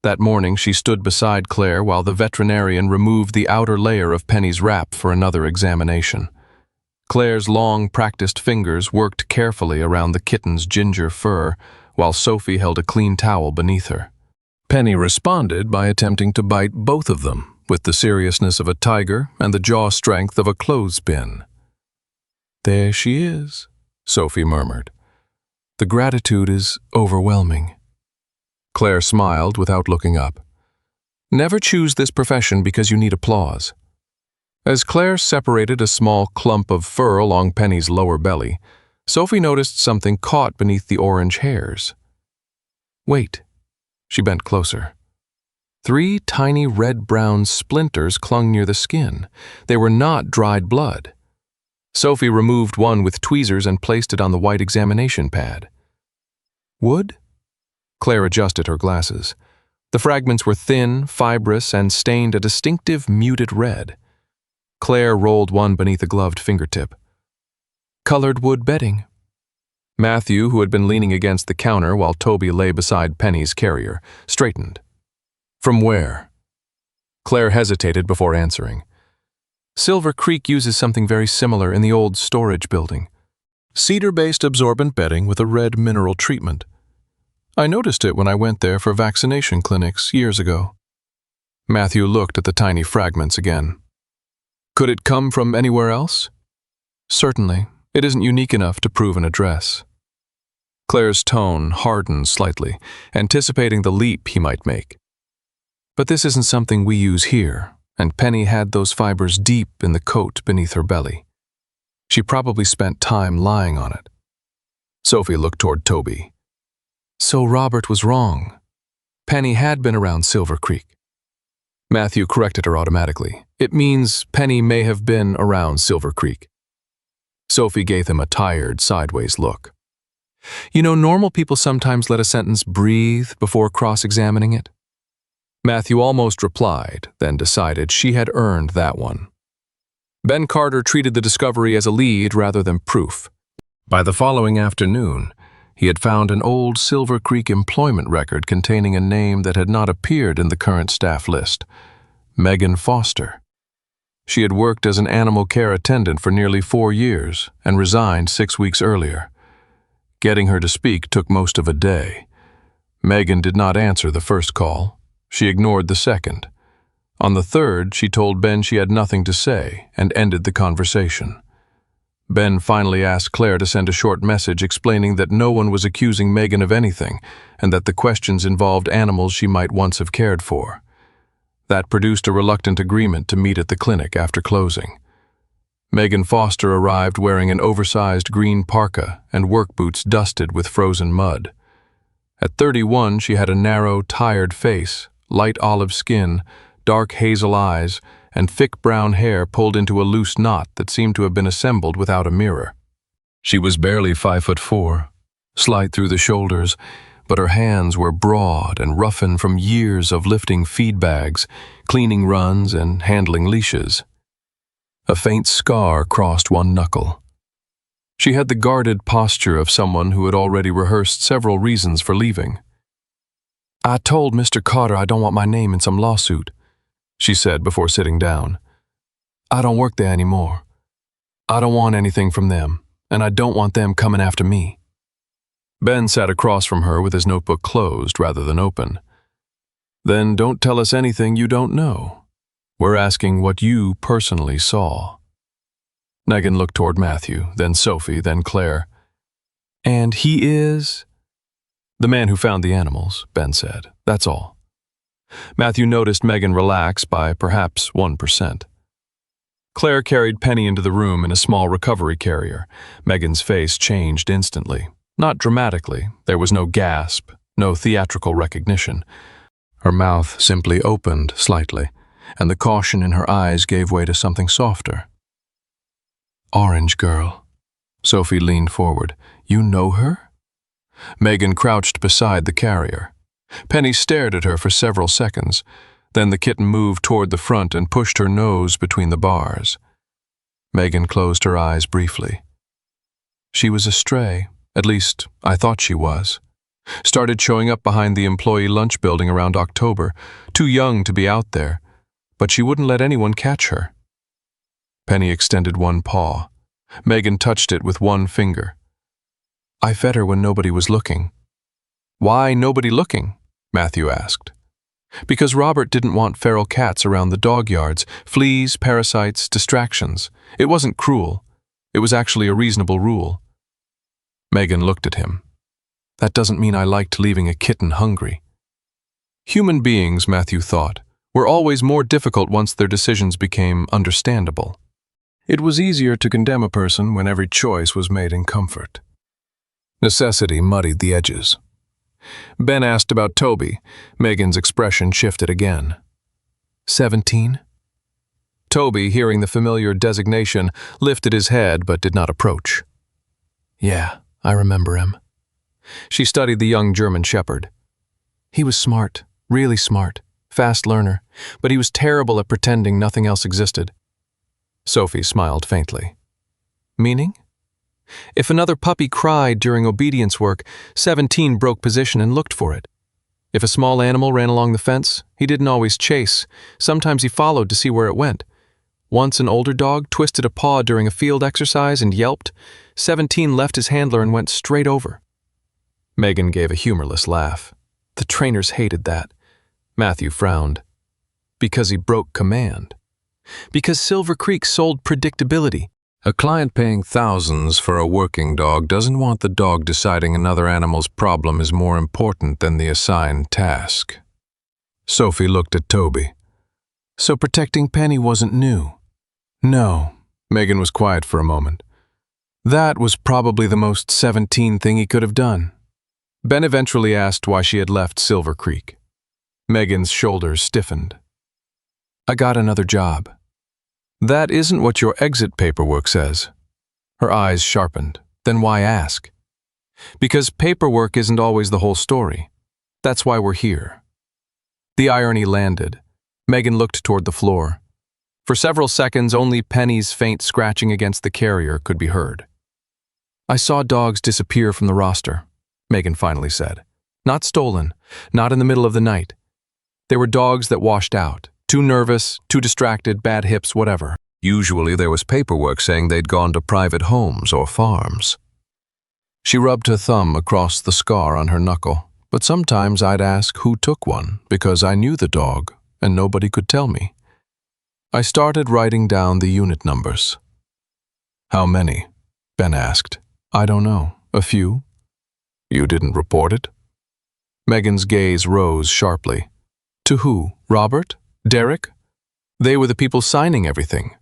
That morning she stood beside Claire while the veterinarian removed the outer layer of Penny's wrap for another examination. Claire's long, practiced fingers worked carefully around the kitten's ginger fur, while Sophie held a clean towel beneath her. Penny responded by attempting to bite both of them, with the seriousness of a tiger and the jaw strength of a clothespin. "There she is," Sophie murmured. "The gratitude is overwhelming." Claire smiled without looking up. "Never choose this profession because you need applause." As Claire separated a small clump of fur along Penny's lower belly, Sophie noticed something caught beneath the orange hairs. "Wait." She bent closer. 3 tiny red-brown splinters clung near the skin. They were not dried blood. Sophie removed one with tweezers and placed it on the white examination pad. "Wood?" Claire adjusted her glasses. The fragments were thin, fibrous, and stained a distinctive muted red. Claire rolled one beneath a gloved fingertip. "Colored wood bedding." Matthew, who had been leaning against the counter while Toby lay beside Penny's carrier, straightened. "From where?" Claire hesitated before answering. "Silver Creek uses something very similar in the old storage building. Cedar-based absorbent bedding with a red mineral treatment. I noticed it when I went there for vaccination clinics years ago." Matthew looked at the tiny fragments again. "Could it come from anywhere else?" "Certainly. It isn't unique enough to prove an address." Claire's tone hardened slightly, anticipating the leap he might make. "But this isn't something we use here, and Penny had those fibers deep in the coat beneath her belly. She probably spent time lying on it." Sophie looked toward Toby. "So Robert was wrong. Penny had been around Silver Creek." Matthew corrected her automatically. "It means Penny may have been around Silver Creek." Sophie gave him a tired, sideways look. "You know, normal people sometimes let a sentence breathe before cross-examining it." Matthew almost replied, then decided she had earned that one. Ben Carter treated the discovery as a lead rather than proof. By the following afternoon, he had found an old Silver Creek employment record containing a name that had not appeared in the current staff list: Megan Foster. She had worked as an animal care attendant for nearly 4 years and resigned 6 weeks earlier. Getting her to speak took most of a day. Megan did not answer the first call. She ignored the second. On the third, she told Ben she had nothing to say and ended the conversation. Ben finally asked Claire to send a short message explaining that no one was accusing Megan of anything and that the questions involved animals she might once have cared for. That produced a reluctant agreement to meet at the clinic after closing. Megan Foster arrived wearing an oversized green parka and work boots dusted with frozen mud. At 31, she had a narrow, tired face, light olive skin, dark hazel eyes, and thick brown hair pulled into a loose knot that seemed to have been assembled without a mirror. She was barely 5'4", slight through the shoulders, but her hands were broad and roughened from years of lifting feed bags, cleaning runs, and handling leashes. A faint scar crossed one knuckle. She had the guarded posture of someone who had already rehearsed several reasons for leaving. "I told Mr. Carter I don't want my name in some lawsuit," she said before sitting down. "I don't work there anymore. I don't want anything from them, and I don't want them coming after me." Ben sat across from her with his notebook closed rather than open. "Then don't tell us anything you don't know. We're asking what you personally saw." Megan looked toward Matthew, then Sophie, then Claire. "And he is?" "The man who found the animals," Ben said. "That's all." Matthew noticed Megan relax by perhaps 1%. Claire carried Penny into the room in a small recovery carrier. Megan's face changed instantly. Not dramatically. There was no gasp, no theatrical recognition. Her mouth simply opened slightly, and the caution in her eyes gave way to something softer. "Orange girl." Sophie leaned forward. "You know her?" Megan crouched beside the carrier. Penny stared at her for several seconds. Then the kitten moved toward the front and pushed her nose between the bars. Megan closed her eyes briefly. She was a stray, at least I thought she was. Started showing up behind the employee lunch building around October, too young to be out there, but she wouldn't let anyone catch her. Penny extended one paw. Megan touched it with one finger. "I fed her when nobody was looking." "Why nobody looking?" Matthew asked. "Because Robert didn't want feral cats around the dog yards, fleas, parasites, distractions. It wasn't cruel. It was actually a reasonable rule." Megan looked at him. "That doesn't mean I liked leaving a kitten hungry." Human beings, Matthew thought, were always more difficult once their decisions became understandable. It was easier to condemn a person when every choice was made in comfort. Necessity muddied the edges. Ben asked about Toby. Megan's expression shifted again. 17? Toby, hearing the familiar designation, lifted his head but did not approach. "Yeah, I remember him." She studied the young German shepherd. "He was smart, really smart, fast learner, but he was terrible at pretending nothing else existed." Sophie smiled faintly. "Meaning?" "If another puppy cried during obedience work, 17 broke position and looked for it. If a small animal ran along the fence, he didn't always chase. Sometimes he followed to see where it went. Once an older dog twisted a paw during a field exercise and yelped. 17 left his handler and went straight over." Megan gave a humorless laugh. "The trainers hated that." Matthew frowned. "Because he broke command. Because Silver Creek sold predictability. A client paying thousands for a working dog doesn't want the dog deciding another animal's problem is more important than the assigned task." Sophie looked at Toby. "So protecting Penny wasn't new?" "No." Megan was quiet for a moment. "That was probably the most 17 thing he could have done." Ben eventually asked why she had left Silver Creek. Megan's shoulders stiffened. "I got another job." "That isn't what your exit paperwork says." Her eyes sharpened. "Then why ask?" "Because paperwork isn't always the whole story. That's why we're here." The irony landed. Megan looked toward the floor. For several seconds, only Penny's faint scratching against the carrier could be heard. "I saw dogs disappear from the roster," Megan finally said. "Not stolen, not in the middle of the night. They were dogs that washed out. Too nervous, too distracted, bad hips, whatever. Usually there was paperwork saying they'd gone to private homes or farms." She rubbed her thumb across the scar on her knuckle, but sometimes I'd ask who took one, because I knew the dog, and nobody could tell me. I started writing down the unit numbers. "How many?" Ben asked. "I don't know. A few." "You didn't report it?" Megan's gaze rose sharply. "To who? Robert? Derek? They were the people signing everything."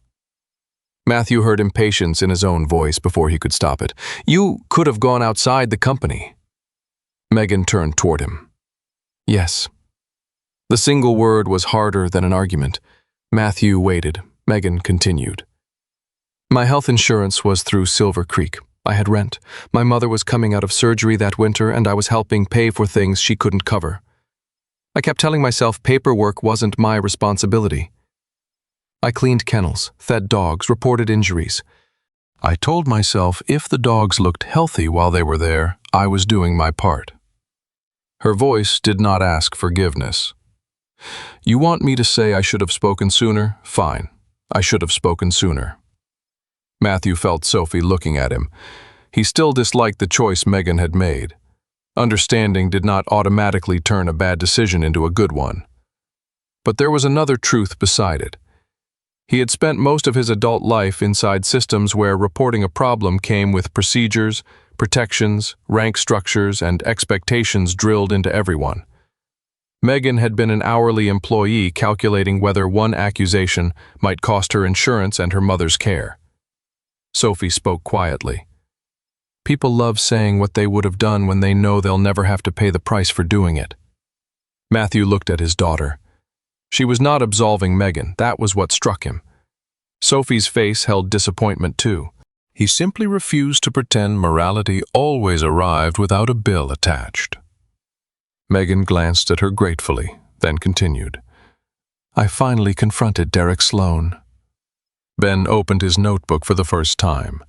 Matthew heard impatience in his own voice before he could stop it. "You could have gone outside the company." Megan turned toward him. "Yes." The single word was harder than an argument. Matthew waited. Megan continued. "My health insurance was through Silver Creek. I had rent. My mother was coming out of surgery that winter, and I was helping pay for things she couldn't cover. I kept telling myself paperwork wasn't my responsibility. I cleaned kennels, fed dogs, reported injuries. I told myself if the dogs looked healthy while they were there, I was doing my part." Her voice did not ask forgiveness. "You want me to say I should have spoken sooner? Fine. I should have spoken sooner." Matthew felt Sophie looking at him. He still disliked the choice Megan had made. Understanding did not automatically turn a bad decision into a good one. But there was another truth beside it. He had spent most of his adult life inside systems where reporting a problem came with procedures, protections, rank structures, and expectations drilled into everyone. Megan had been an hourly employee calculating whether one accusation might cost her insurance and her mother's care. Sophie spoke quietly. People love saying what they would have done when they know they'll never have to pay the price for doing it. Matthew looked at his daughter. She was not absolving Megan, that was what struck him. Sophie's face held disappointment too. He simply refused to pretend morality always arrived without a bill attached. Megan glanced at her gratefully, then continued. I finally confronted Derek Sloan. Ben opened his notebook for the first time.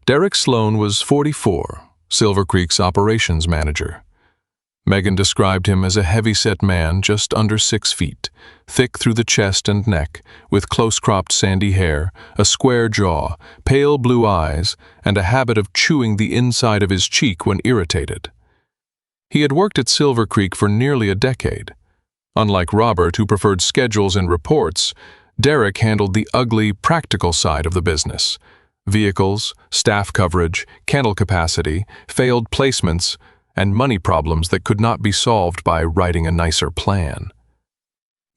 Derek Sloan was 44, Silver Creek's operations manager. Megan described him as a heavy-set man just under 6 feet, thick through the chest and neck, with close-cropped sandy hair, a square jaw, pale blue eyes, and a habit of chewing the inside of his cheek when irritated. He had worked at Silver Creek for nearly a decade. Unlike Robert, who preferred schedules and reports, Derek handled the ugly, practical side of the business. Vehicles, staff coverage, kennel capacity, failed placements, and money problems that could not be solved by writing a nicer plan.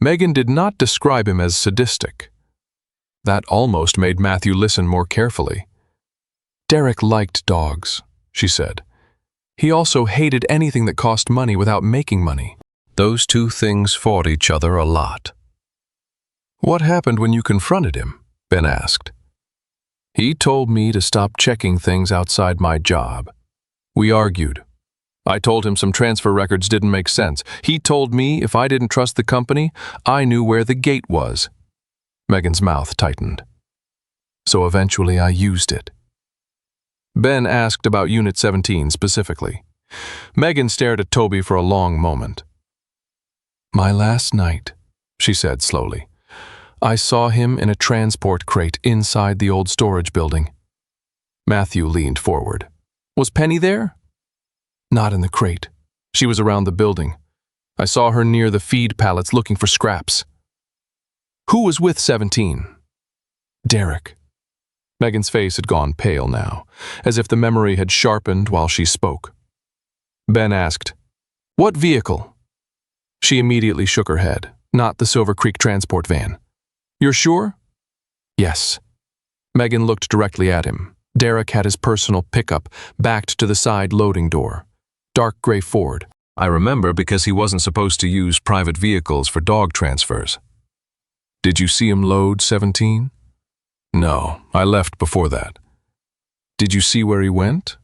Megan did not describe him as sadistic. That almost made Matthew listen more carefully. Derek liked dogs, she said. He also hated anything that cost money without making money. Those two things fought each other a lot. What happened when you confronted him? Ben asked. He told me to stop checking things outside my job. We argued. I told him some transfer records didn't make sense. He told me if I didn't trust the company, I knew where the gate was. Megan's mouth tightened. So eventually I used it. Ben asked about Unit 17 specifically. Megan stared at Toby for a long moment. My last night, she said slowly. I saw him in a transport crate inside the old storage building. Matthew leaned forward. Was Penny there? Not in the crate. She was around the building. I saw her near the feed pallets looking for scraps. Who was with 17? Derek. Megan's face had gone pale now, as if the memory had sharpened while she spoke. Ben asked, What vehicle? She immediately shook her head. Not the Silver Creek transport van. You're sure? Yes. Megan looked directly at him. Derek had his personal pickup backed to the side loading door. Dark gray Ford. I remember because he wasn't supposed to use private vehicles for dog transfers. Did you see him load 17? No, I left before that. Did you see where he went?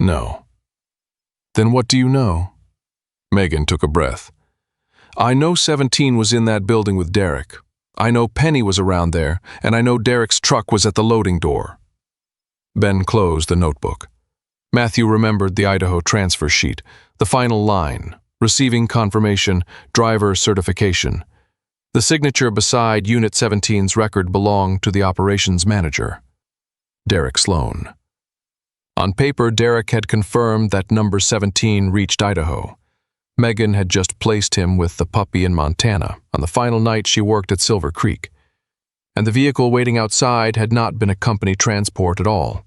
No. Then what do you know? Megan took a breath. I know 17 was in that building with Derek. I know Penny was around there, and I know Derek's truck was at the loading door. Ben closed the notebook. Matthew remembered the Idaho transfer sheet, the final line, receiving confirmation, driver certification. The signature beside Unit 17's record belonged to the operations manager, Derek Sloan. On paper, Derek had confirmed that number 17 reached Idaho. Megan had just placed him with the puppy in Montana on the final night she worked at Silver Creek. And the vehicle waiting outside had not been a company transport at all.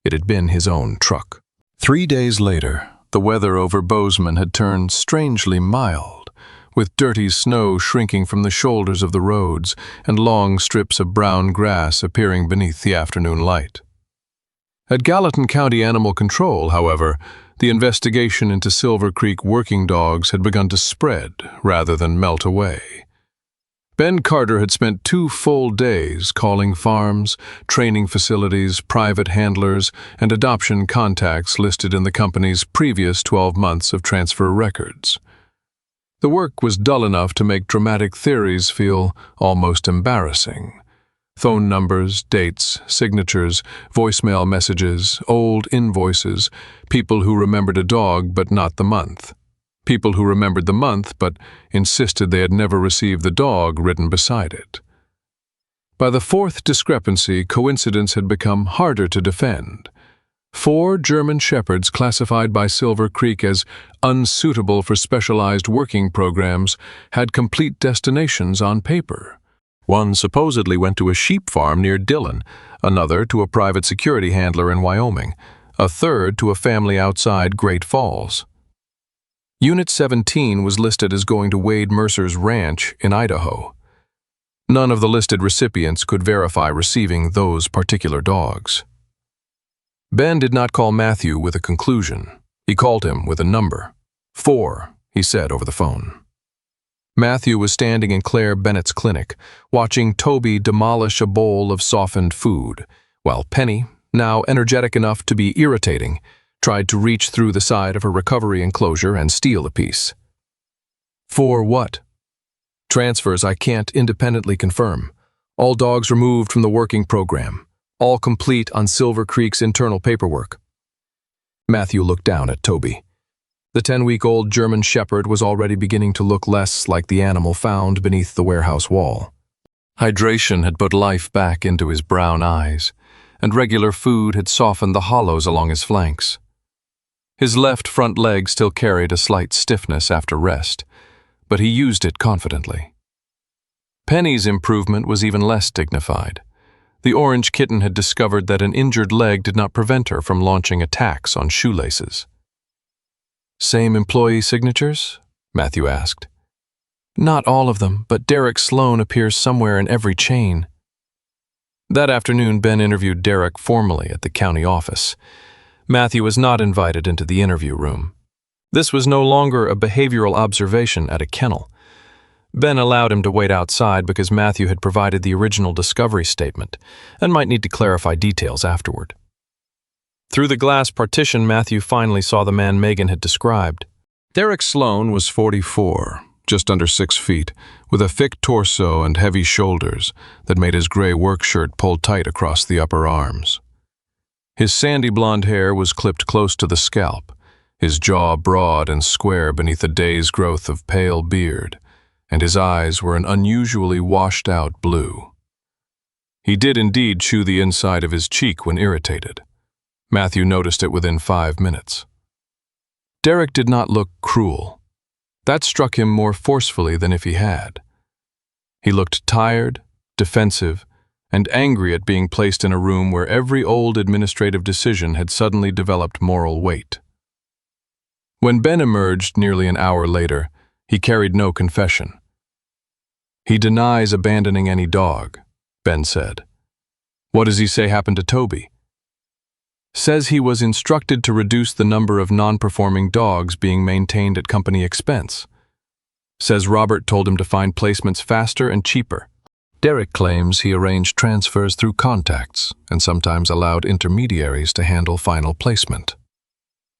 It had been his own truck. 3 days later, the weather over Bozeman had turned strangely mild, with dirty snow shrinking from the shoulders of the roads and long strips of brown grass appearing beneath the afternoon light. At Gallatin County Animal Control, however, the investigation into Silver Creek working dogs had begun to spread rather than melt away. Ben Carter had spent 2 full days calling farms, training facilities, private handlers, and adoption contacts listed in the company's previous 12 months of transfer records. The work was dull enough to make dramatic theories feel almost embarrassing. Phone numbers, dates, signatures, voicemail messages, old invoices, people who remembered a dog but not the month. People who remembered the month but insisted they had never received the dog written beside it. By the 4th discrepancy, coincidence had become harder to defend. 4 German shepherds classified by Silver Creek as unsuitable for specialized working programs had complete destinations on paper. One supposedly went to a sheep farm near Dillon, another to a private security handler in Wyoming, a third to a family outside Great Falls. Unit 17 was listed as going to Wade Mercer's ranch in Idaho. None of the listed recipients could verify receiving those particular dogs. Ben did not call Matthew with a conclusion. He called him with a number. 4, he said over the phone. Matthew was standing in Claire Bennett's clinic, watching Toby demolish a bowl of softened food, while Penny, now energetic enough to be irritating, tried to reach through the side of her recovery enclosure and steal a piece. 4 what? Transfers I can't independently confirm. All dogs removed from the working program. All complete on Silver Creek's internal paperwork. Matthew looked down at Toby. The 10-week-old German Shepherd was already beginning to look less like the animal found beneath the warehouse wall. Hydration had put life back into his brown eyes, and regular food had softened the hollows along his flanks. His left front leg still carried a slight stiffness after rest, but he used it confidently. Penny's improvement was even less dignified. The orange kitten had discovered that an injured leg did not prevent her from launching attacks on shoelaces. Same employee signatures? Matthew asked. Not all of them, but Derek Sloan appears somewhere in every chain. That afternoon, Ben interviewed Derek formally at the county office. Matthew was not invited into the interview room. This was no longer a behavioral observation at a kennel. Ben allowed him to wait outside because Matthew had provided the original discovery statement and might need to clarify details afterward. Through the glass partition, Matthew finally saw the man Megan had described. Derek Sloan was 44, just under 6 feet, with a thick torso and heavy shoulders that made his gray work shirt pull tight across the upper arms. His sandy blonde hair was clipped close to the scalp, his jaw broad and square beneath a day's growth of pale beard, and his eyes were an unusually washed-out blue. He did indeed chew the inside of his cheek when irritated. Matthew noticed it within 5 minutes. Derek did not look cruel. That struck him more forcefully than if he had. He looked tired, defensive, and angry at being placed in a room where every old administrative decision had suddenly developed moral weight. When Ben emerged nearly an hour later, he carried no confession. He denies abandoning any dog, Ben said. What does he say happened to Toby? Says he was instructed to reduce the number of non-performing dogs being maintained at company expense. Says Robert told him to find placements faster and cheaper. Derek claims he arranged transfers through contacts and sometimes allowed intermediaries to handle final placement.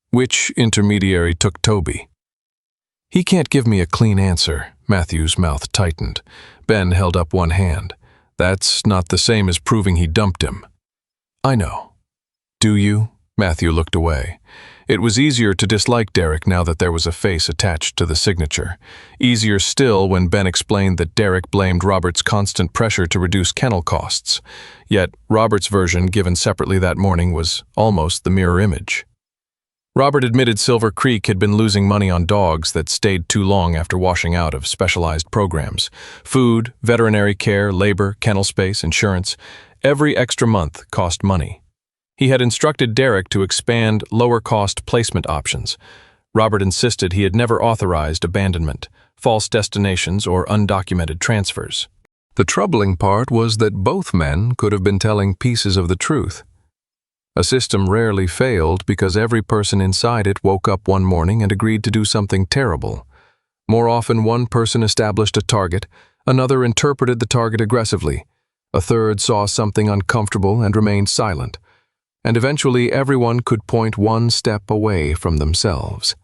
Which intermediary took Toby? He can't give me a clean answer. Matthew's mouth tightened. Ben held up one hand. That's not the same as proving he dumped him. I know. Do you? Matthew looked away. It was easier to dislike Derek now that there was a face attached to the signature. Easier still when Ben explained that Derek blamed Robert's constant pressure to reduce kennel costs. Yet Robert's version, given separately that morning, was almost the mirror image. Robert admitted Silver Creek had been losing money on dogs that stayed too long after washing out of specialized programs. Food, veterinary care, labor, kennel space, insurance. Every extra month cost money. He had instructed Derek to expand lower-cost placement options. Robert insisted he had never authorized abandonment, false destinations, or undocumented transfers. The troubling part was that both men could have been telling pieces of the truth. A system rarely failed because every person inside it woke up one morning and agreed to do something terrible. More often, one person established a target, another interpreted the target aggressively, a third saw something uncomfortable and remained silent. And eventually everyone could point one step away from themselves.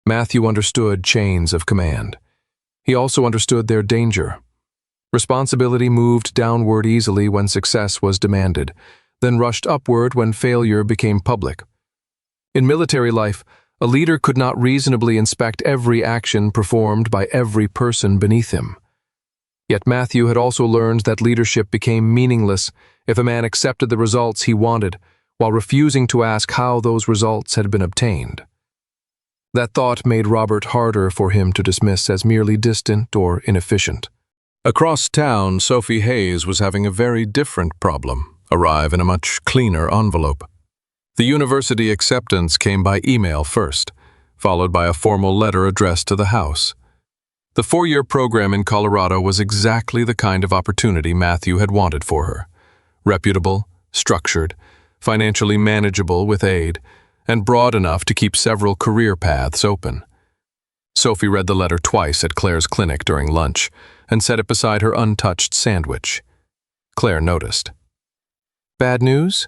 Matthew understood chains of command. He also understood their danger. Responsibility moved downward easily when success was demanded, then rushed upward when failure became public. In military life, a leader could not reasonably inspect every action performed by every person beneath him. Yet Matthew had also learned that leadership became meaningless if a man accepted the results he wanted, while refusing to ask how those results had been obtained. That thought made Robert harder for him to dismiss as merely distant or inefficient. Across town, Sophie Hayes was having a very different problem arrive in a much cleaner envelope. The university acceptance came by email first, followed by a formal letter addressed to the house. The 4-year program in Colorado was exactly the kind of opportunity Matthew had wanted for her. Reputable, structured, financially manageable with aid, and broad enough to keep several career paths open. Sophie read the letter twice at Claire's clinic during lunch and set it beside her untouched sandwich. Claire noticed. Bad news?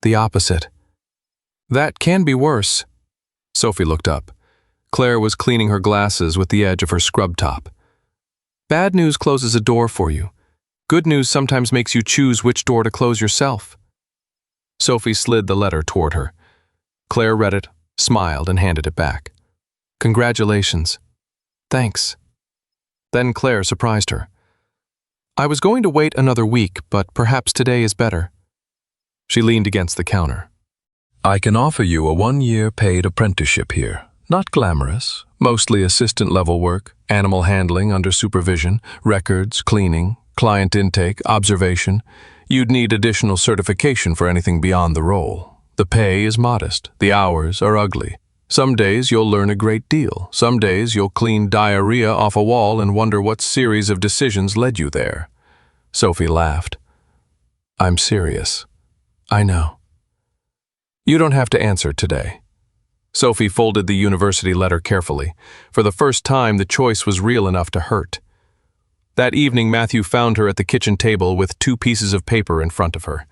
The opposite. That can be worse. Sophie looked up. Claire was cleaning her glasses with the edge of her scrub top. Bad news closes a door for you. Good news sometimes makes you choose which door to close yourself. Sophie slid the letter toward her. Claire read it, smiled, and handed it back. Congratulations. Thanks. Then Claire surprised her. I was going to wait another week, but perhaps today is better. She leaned against the counter. I can offer you a 1-year paid apprenticeship here. Not glamorous, mostly assistant-level work, animal handling under supervision, records, cleaning, client intake, observation. You'd need additional certification for anything beyond the role. The pay is modest. The hours are ugly. Some days you'll learn a great deal. Some days you'll clean diarrhea off a wall and wonder what series of decisions led you there. Sophie laughed. I'm serious. I know. You don't have to answer today. Sophie folded the university letter carefully. For the first time, the choice was real enough to hurt. That evening, Matthew found her at the kitchen table with 2 pieces of paper in front of her.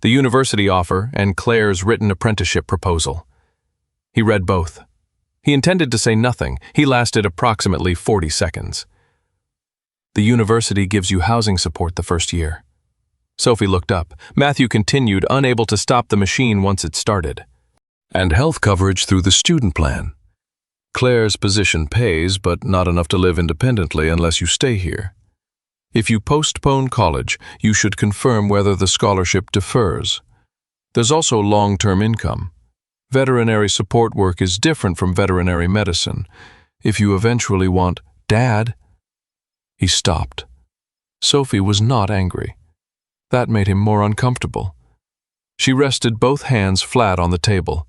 The university offer and Claire's written apprenticeship proposal. He read both. He intended to say nothing. He lasted approximately 40 seconds. The university gives you housing support the first year. Sophie looked up. Matthew continued, unable to stop the machine once it started. And health coverage through the student plan. Claire's position pays, but not enough to live independently unless you stay here. If you postpone college, you should confirm whether the scholarship defers. There's also long-term income. Veterinary support work is different from veterinary medicine. If you eventually want, Dad. He stopped. Sophie was not angry. That made him more uncomfortable. She rested both hands flat on the table.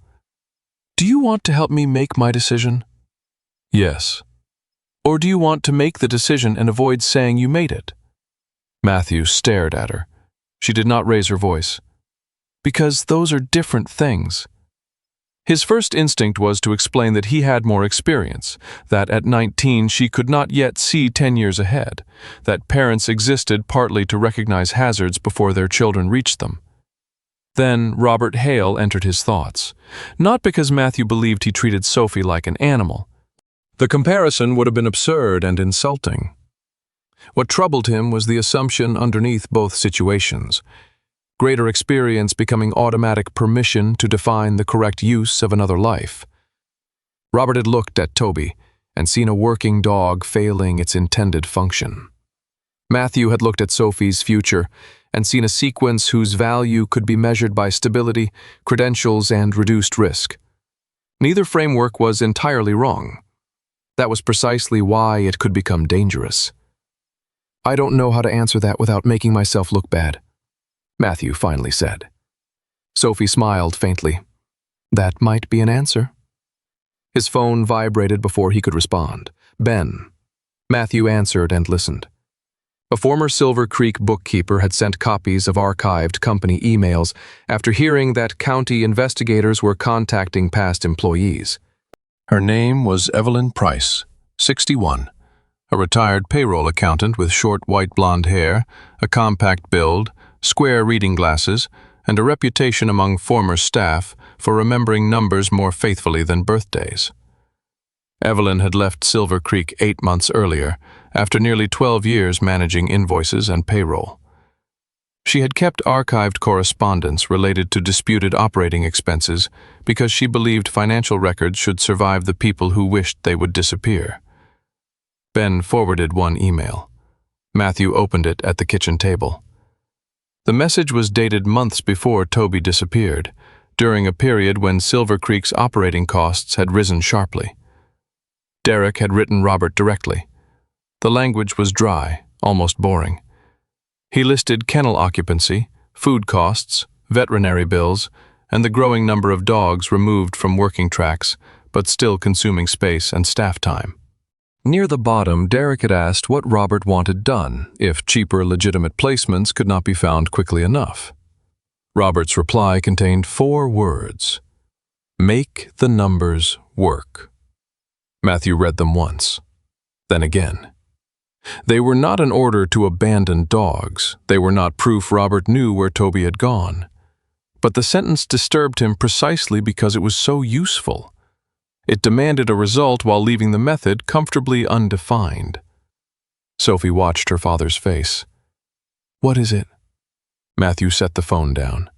Do you want to help me make my decision? Yes. Or do you want to make the decision and avoid saying you made it? Matthew stared at her. She did not raise her voice. Because those are different things. His first instinct was to explain that he had more experience, that at 19 she could not yet see 10 years ahead, that parents existed partly to recognize hazards before their children reached them. Then Robert Hale entered his thoughts, not because Matthew believed he treated Sophie like an animal. The comparison would have been absurd and insulting. What troubled him was the assumption underneath both situations. Greater experience becoming automatic permission to define the correct use of another life. Robert had looked at Toby and seen a working dog failing its intended function. Matthew had looked at Sophie's future and seen a sequence whose value could be measured by stability, credentials, and reduced risk. Neither framework was entirely wrong. That was precisely why it could become dangerous. I don't know how to answer that without making myself look bad, Matthew finally said. Sophie smiled faintly. That might be an answer. His phone vibrated before he could respond. Ben. Matthew answered and listened. A former Silver Creek bookkeeper had sent copies of archived company emails after hearing that county investigators were contacting past employees. Her name was Evelyn Price, 61, a retired payroll accountant with short white blonde hair, a compact build, square reading glasses, and a reputation among former staff for remembering numbers more faithfully than birthdays. Evelyn had left Silver Creek 8 months earlier, after nearly 12 years managing invoices and payroll. She had kept archived correspondence related to disputed operating expenses because she believed financial records should survive the people who wished they would disappear. Ben forwarded one email. Matthew opened it at the kitchen table. The message was dated months before Toby disappeared, during a period when Silver Creek's operating costs had risen sharply. Derek had written Robert directly. The language was dry, almost boring. He listed kennel occupancy, food costs, veterinary bills, and the growing number of dogs removed from working tracks, but still consuming space and staff time. Near the bottom, Derek had asked what Robert wanted done if cheaper legitimate placements could not be found quickly enough. Robert's reply contained 4 words. Make the numbers work. Matthew read them once, then again. They were not an order to abandon dogs. They were not proof Robert knew where Toby had gone. But the sentence disturbed him precisely because it was so useful. It demanded a result while leaving the method comfortably undefined. Sophie watched her father's face. "What is it?" Matthew set the phone down.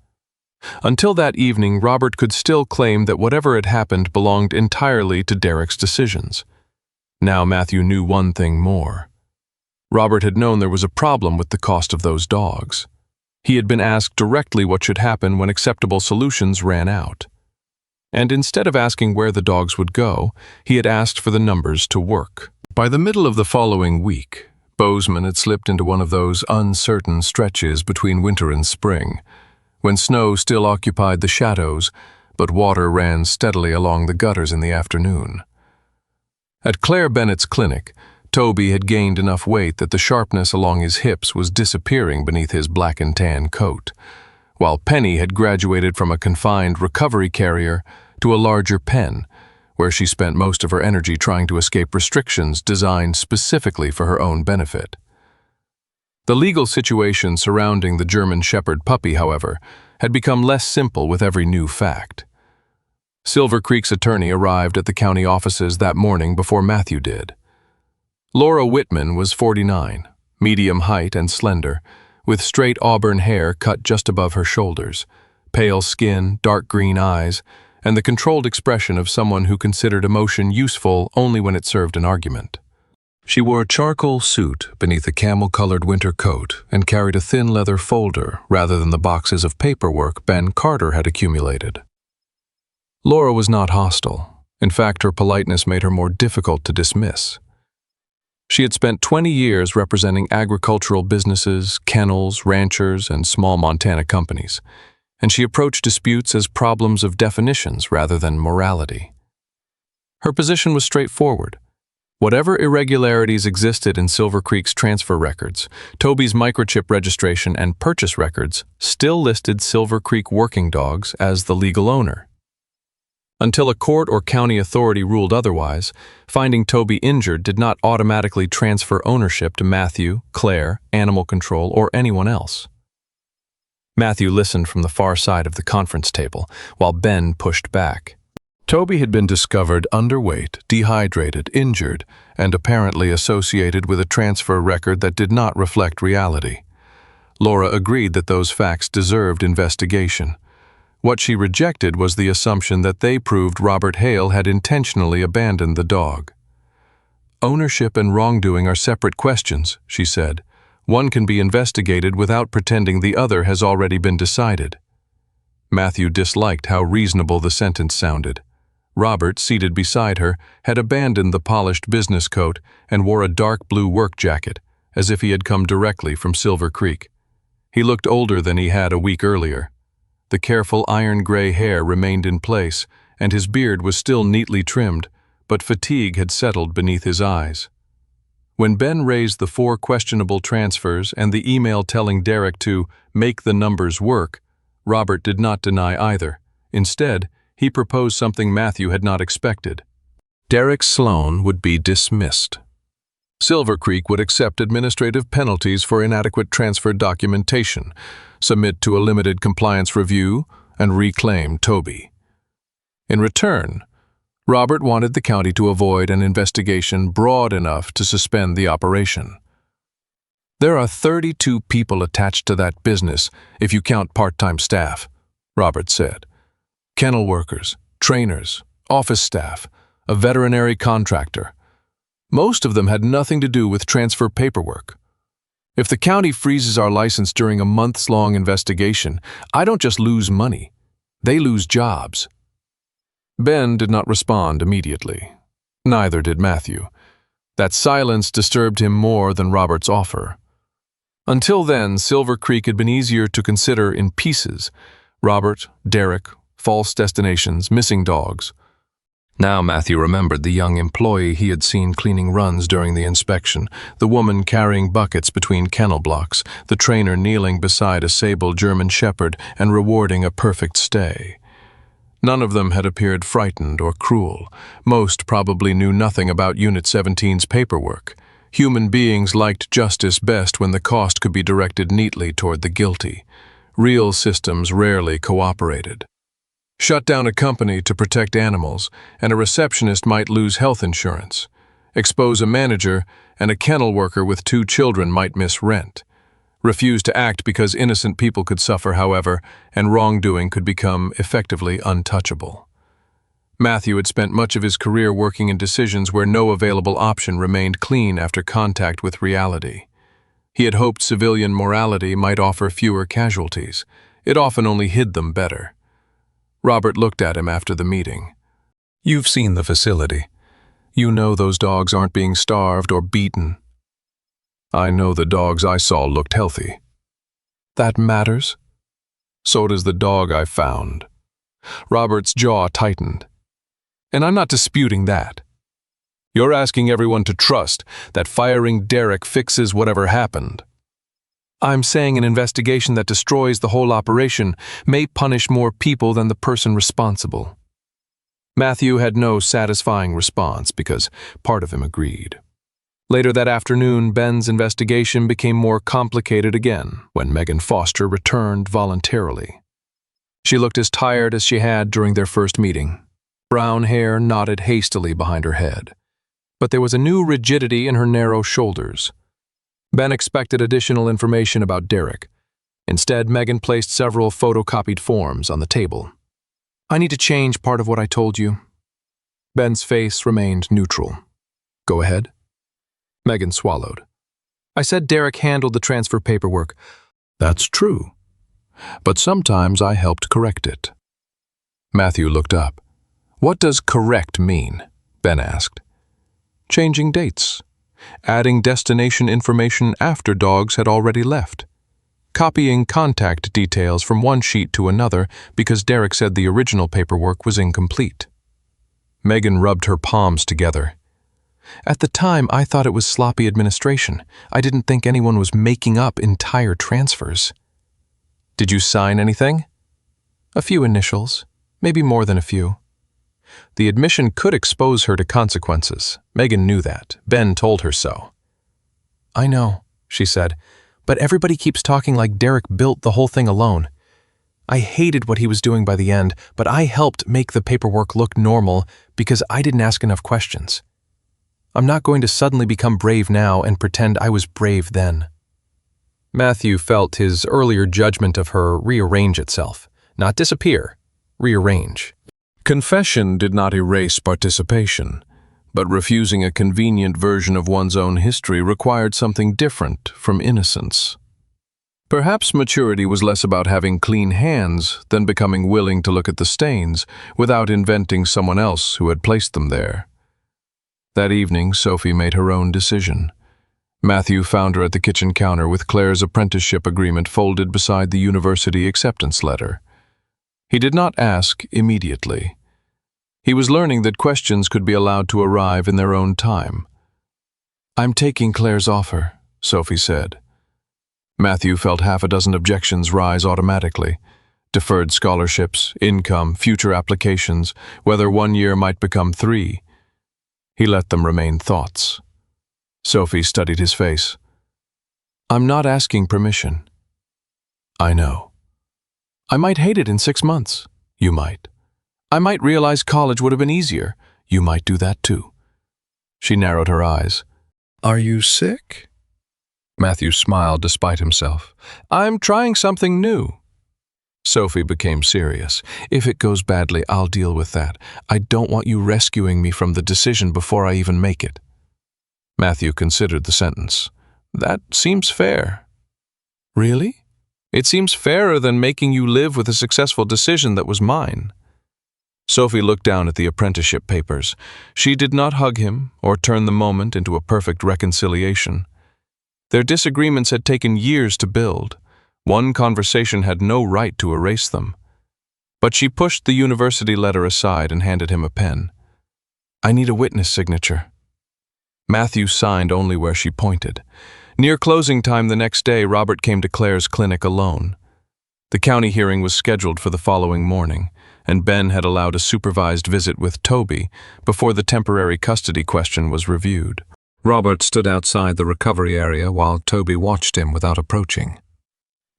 Until that evening, Robert could still claim that whatever had happened belonged entirely to Derek's decisions. Now Matthew knew one thing more. Robert had known there was a problem with the cost of those dogs. He had been asked directly what should happen when acceptable solutions ran out. And instead of asking where the dogs would go, he had asked for the numbers to work. By the middle of the following week, Bozeman had slipped into one of those uncertain stretches between winter and spring, when snow still occupied the shadows, but water ran steadily along the gutters in the afternoon. At Claire Bennett's clinic, Toby had gained enough weight that the sharpness along his hips was disappearing beneath his black and tan coat, while Penny had graduated from a confined recovery carrier to a larger pen, where she spent most of her energy trying to escape restrictions designed specifically for her own benefit. The legal situation surrounding the German Shepherd puppy, however, had become less simple with every new fact. Silver Creek's attorney arrived at the county offices that morning before Matthew did. Laura Whitman was 49, medium height and slender, with straight auburn hair cut just above her shoulders, pale skin, dark green eyes, and the controlled expression of someone who considered emotion useful only when it served an argument. She wore a charcoal suit beneath a camel-colored winter coat and carried a thin leather folder rather than the boxes of paperwork Ben Carter had accumulated. Laura was not hostile. In fact, her politeness made her more difficult to dismiss. She had spent 20 years representing agricultural businesses, kennels, ranchers, and small Montana companies, and she approached disputes as problems of definitions rather than morality. Her position was straightforward. Whatever irregularities existed in Silver Creek's transfer records, Toby's microchip registration and purchase records still listed Silver Creek working dogs as the legal owner. Until a court or county authority ruled otherwise, finding Toby injured did not automatically transfer ownership to Matthew, Claire, Animal Control, or anyone else. Matthew listened from the far side of the conference table, while Ben pushed back. Toby had been discovered underweight, dehydrated, injured, and apparently associated with a transfer record that did not reflect reality. Laura agreed that those facts deserved investigation. What she rejected was the assumption that they proved Robert Hale had intentionally abandoned the dog. "Ownership and wrongdoing are separate questions," she said. "One can be investigated without pretending the other has already been decided." Matthew disliked how reasonable the sentence sounded. Robert, seated beside her, had abandoned the polished business coat and wore a dark blue work jacket, as if he had come directly from Silver Creek. He looked older than he had a week earlier. The careful iron-gray hair remained in place, and his beard was still neatly trimmed, but fatigue had settled beneath his eyes. When Ben raised the 4 questionable transfers and the email telling Derek to make the numbers work, Robert did not deny either. Instead, he proposed something Matthew had not expected. Derek Sloan would be dismissed. Silver Creek would accept administrative penalties for inadequate transfer documentation, submit to a limited compliance review, and reclaim Toby. In return, Robert wanted the county to avoid an investigation broad enough to suspend the operation. "There are 32 people attached to that business if you count part-time staff," Robert said. "Kennel workers, trainers, office staff, a veterinary contractor. Most of them had nothing to do with transfer paperwork. If the county freezes our license during a months-long investigation, I don't just lose money. They lose jobs." Ben did not respond immediately. Neither did Matthew. That silence disturbed him more than Robert's offer. Until then, Silver Creek had been easier to consider in pieces: Robert, Derek, false destinations, missing dogs. Now Matthew remembered the young employee he had seen cleaning runs during the inspection, the woman carrying buckets between kennel blocks, the trainer kneeling beside a sable German shepherd and rewarding a perfect stay. None of them had appeared frightened or cruel. Most probably knew nothing about Unit 17's paperwork. Human beings liked justice best when the cost could be directed neatly toward the guilty. Real systems rarely cooperated. Shut down a company to protect animals, and a receptionist might lose health insurance. Expose a manager, and a kennel worker with 2 children might miss rent. Refuse to act because innocent people could suffer, however, and wrongdoing could become effectively untouchable. Matthew had spent much of his career working in decisions where no available option remained clean after contact with reality. He had hoped civilian morality might offer fewer casualties. It often only hid them better. Robert looked at him after the meeting. "You've seen the facility. You know those dogs aren't being starved or beaten." "I know the dogs I saw looked healthy." "That matters?" "So does the dog I found." Robert's jaw tightened. "And I'm not disputing that. You're asking everyone to trust that firing Derek fixes whatever happened. I'm saying an investigation that destroys the whole operation may punish more people than the person responsible." Matthew had no satisfying response because part of him agreed. Later that afternoon, Ben's investigation became more complicated again when Megan Foster returned voluntarily. She looked as tired as she had during their first meeting. Brown hair knotted hastily behind her head, but there was a new rigidity in her narrow shoulders. Ben expected additional information about Derek. Instead, Megan placed several photocopied forms on the table. "I need to change part of what I told you." Ben's face remained neutral. "Go ahead." Megan swallowed. "I said Derek handled the transfer paperwork." "That's true. But sometimes I helped correct it." Matthew looked up. "What does correct mean?" Ben asked. "Changing dates. Adding destination information after dogs had already left. Copying contact details from one sheet to another because Derek said the original paperwork was incomplete." Megan rubbed her palms together. "At the time, I thought it was sloppy administration. I didn't think anyone was making up entire transfers." "Did you sign anything?" "A few initials, maybe more than a few." The admission could expose her to consequences. Megan knew that. Ben told her so. "I know," she said, "but everybody keeps talking like Derek built the whole thing alone. I hated what he was doing by the end, but I helped make the paperwork look normal because I didn't ask enough questions. I'm not going to suddenly become brave now and pretend I was brave then." Matthew felt his earlier judgment of her rearrange itself. Not disappear, rearrange. Confession did not erase participation, but refusing a convenient version of one's own history required something different from innocence. Perhaps maturity was less about having clean hands than becoming willing to look at the stains without inventing someone else who had placed them there. That evening, Sophie made her own decision. Matthew found her at the kitchen counter with Claire's apprenticeship agreement folded beside the university acceptance letter. He did not ask immediately. He was learning that questions could be allowed to arrive in their own time. "I'm taking Claire's offer," Sophie said. Matthew felt half a dozen objections rise automatically. Deferred scholarships, income, future applications, whether 1 year might become 3. He let them remain thoughts. Sophie studied his face. "I'm not asking permission." "I know. I might hate it in 6 months. You might. I might realize college would have been easier. You might do that too." She narrowed her eyes. "Are you sick?" Matthew smiled despite himself. "I'm trying something new." Sophie became serious. "If it goes badly, I'll deal with that. I don't want you rescuing me from the decision before I even make it." Matthew considered the sentence. "That seems fair." "Really? It seems fairer than making you live with a successful decision that was mine." Sophie looked down at the apprenticeship papers. She did not hug him or turn the moment into a perfect reconciliation. Their disagreements had taken years to build. One conversation had no right to erase them. But she pushed the university letter aside and handed him a pen. I need a witness signature. Matthew signed only where she pointed. Near closing time the next day, Robert came to Claire's clinic alone. The county hearing was scheduled for the following morning, and Ben had allowed a supervised visit with Toby before the temporary custody question was reviewed. Robert stood outside the recovery area while Toby watched him without approaching.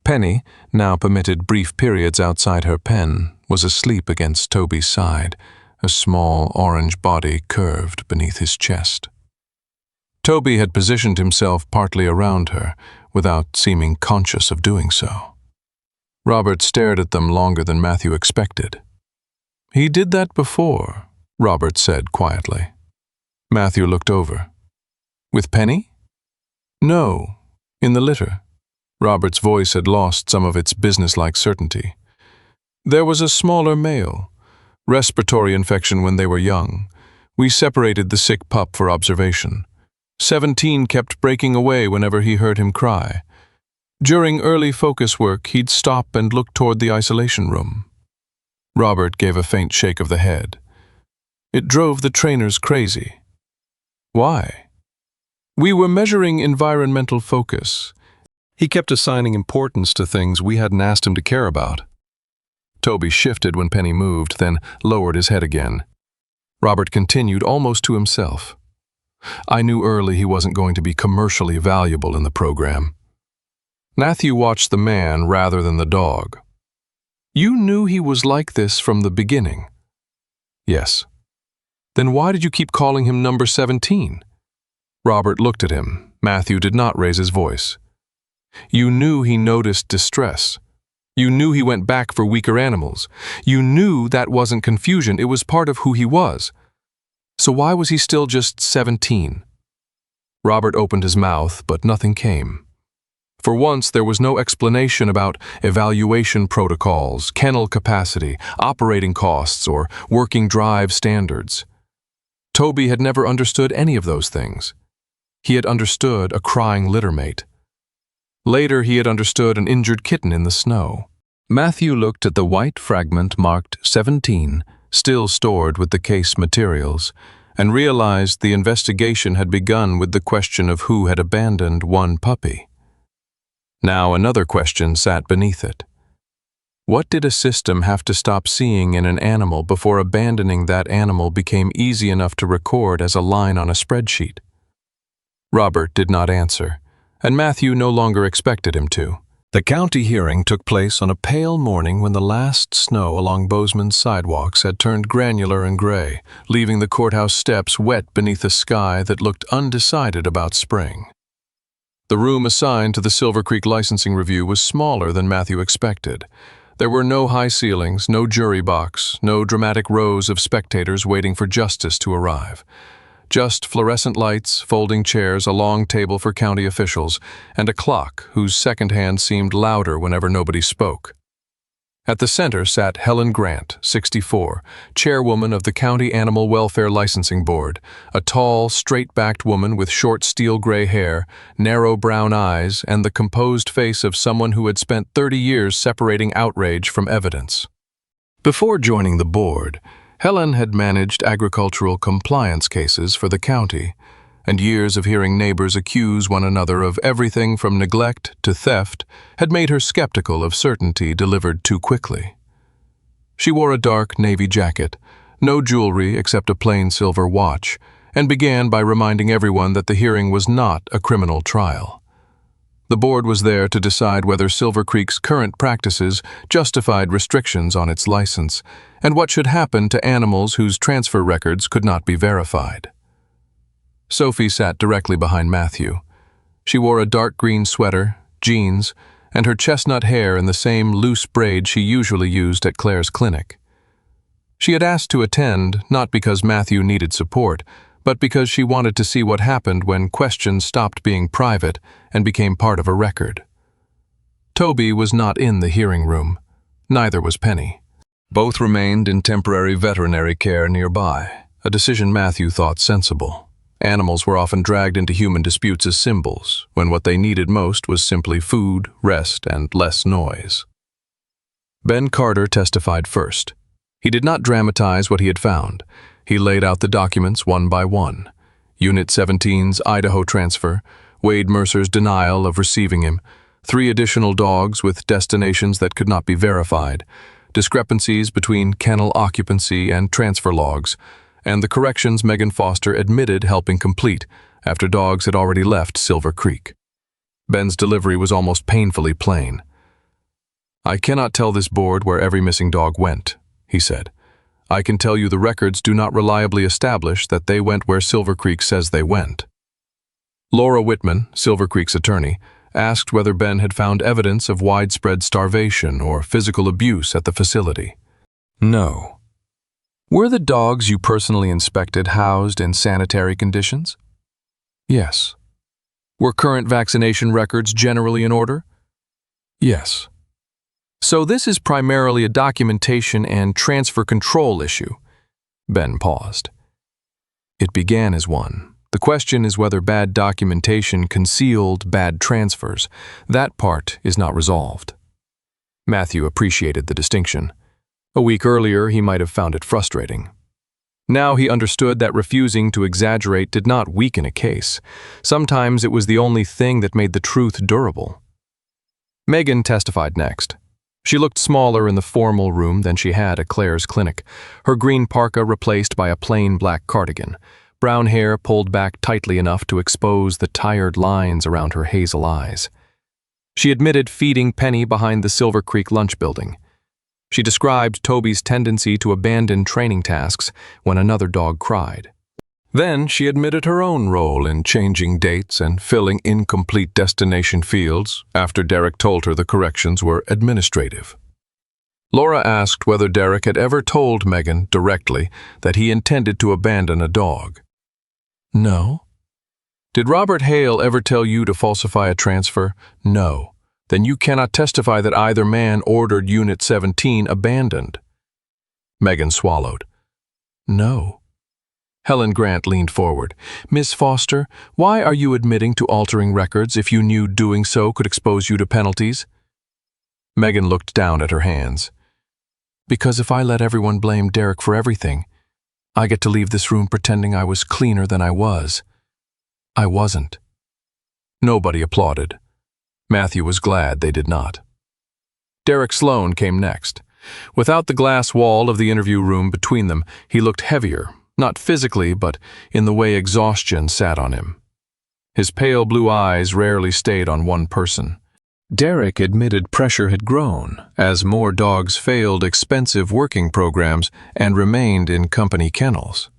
Penny, now permitted brief periods outside her pen, was asleep against Toby's side, a small orange body curved beneath his chest. Toby had positioned himself partly around her, without seeming conscious of doing so. Robert stared at them longer than Matthew expected. He did that before, Robert said quietly. Matthew looked over. With Penny? No, in the litter. Robert's voice had lost some of its businesslike certainty. There was a smaller male. Respiratory infection when they were young. We separated the sick pup for observation. 17 kept breaking away whenever he heard him cry. During early focus work, he'd stop and look toward the isolation room. Robert gave a faint shake of the head. It drove the trainers crazy. Why? We were measuring environmental focus. He kept assigning importance to things we hadn't asked him to care about. Toby shifted when Penny moved, then lowered his head again. Robert continued almost to himself. I knew early he wasn't going to be commercially valuable in the program. Matthew watched the man rather than the dog. You knew he was like this from the beginning? Yes. Then why did you keep calling him number 17? Robert looked at him. Matthew did not raise his voice. You knew he noticed distress. You knew he went back for weaker animals. You knew that wasn't confusion, it was part of who he was. So why was he still just 17? Robert opened his mouth, but nothing came. For once, there was no explanation about evaluation protocols, kennel capacity, operating costs, or working drive standards. Toby had never understood any of those things. He had understood a crying littermate. Later, he had understood an injured kitten in the snow. Matthew looked at the white fragment marked 17, still stored with the case materials, and realized the investigation had begun with the question of who had abandoned one puppy. Now another question sat beneath it. What did a system have to stop seeing in an animal before abandoning that animal became easy enough to record as a line on a spreadsheet? Robert did not answer, and Matthew no longer expected him to. The county hearing took place on a pale morning when the last snow along Bozeman's sidewalks had turned granular and gray, leaving the courthouse steps wet beneath a sky that looked undecided about spring. The room assigned to the Silver Creek licensing review was smaller than Matthew expected. There were no high ceilings, no jury box, no dramatic rows of spectators waiting for justice to arrive. Just fluorescent lights, folding chairs, a long table for county officials, and a clock whose second hand seemed louder whenever nobody spoke. At the center sat Helen Grant, 64, chairwoman of the County Animal Welfare Licensing Board, a tall, straight-backed woman with short steel-gray hair, narrow brown eyes, and the composed face of someone who had spent 30 years separating outrage from evidence. Before joining the board, Helen had managed agricultural compliance cases for the county, and years of hearing neighbors accuse one another of everything from neglect to theft had made her skeptical of certainty delivered too quickly. She wore a dark navy jacket, no jewelry except a plain silver watch, and began by reminding everyone that the hearing was not a criminal trial. The board was there to decide whether Silver Creek's current practices justified restrictions on its license, and what should happen to animals whose transfer records could not be verified. Sophie sat directly behind Matthew. She wore a dark green sweater, jeans, and her chestnut hair in the same loose braid she usually used at Claire's clinic. She had asked to attend not because Matthew needed support, but because she wanted to see what happened when questions stopped being private and became part of a record. Toby was not in the hearing room. Neither was Penny. Both remained in temporary veterinary care nearby, a decision Matthew thought sensible. Animals were often dragged into human disputes as symbols, when what they needed most was simply food, rest, and less noise. Ben Carter testified first. He did not dramatize what he had found. He laid out the documents one by one. Unit 17's Idaho transfer, Wade Mercer's denial of receiving him, 3 additional dogs with destinations that could not be verified, discrepancies between kennel occupancy and transfer logs, and the corrections Megan Foster admitted helping complete after dogs had already left Silver Creek. Ben's delivery was almost painfully plain. "I cannot tell this board where every missing dog went," he said. "I can tell you the records do not reliably establish that they went where Silver Creek says they went." Laura Whitman, Silver Creek's attorney, asked whether Ben had found evidence of widespread starvation or physical abuse at the facility. "No." "Were the dogs you personally inspected housed in sanitary conditions?" "Yes." "Were current vaccination records generally in order?" "Yes." "So this is primarily a documentation and transfer control issue." Ben paused. "It began as one. The question is whether bad documentation concealed bad transfers. That part is not resolved." Matthew appreciated the distinction. A week earlier, he might have found it frustrating. Now he understood that refusing to exaggerate did not weaken a case. Sometimes it was the only thing that made the truth durable. Megan testified next. She looked smaller in the formal room than she had at Claire's clinic, her green parka replaced by a plain black cardigan, brown hair pulled back tightly enough to expose the tired lines around her hazel eyes. She admitted feeding Penny behind the Silver Creek lunch building. She described Toby's tendency to abandon training tasks when another dog cried. Then she admitted her own role in changing dates and filling incomplete destination fields after Derek told her the corrections were administrative. Laura asked whether Derek had ever told Megan directly that he intended to abandon a dog. "No." "Did Robert Hale ever tell you to falsify a transfer?" "No." "Then you cannot testify that either man ordered Unit 17 abandoned." Megan swallowed. "No." Helen Grant leaned forward. "Miss Foster, why are you admitting to altering records if you knew doing so could expose you to penalties?" Megan looked down at her hands. "Because if I let everyone blame Derek for everything, I get to leave this room pretending I was cleaner than I was. I wasn't." Nobody applauded. Matthew was glad they did not. Derek Sloan came next. Without the glass wall of the interview room between them, he looked heavier, not physically, but in the way exhaustion sat on him. His pale blue eyes rarely stayed on one person. Derek admitted pressure had grown as more dogs failed expensive working programs and remained in company kennels.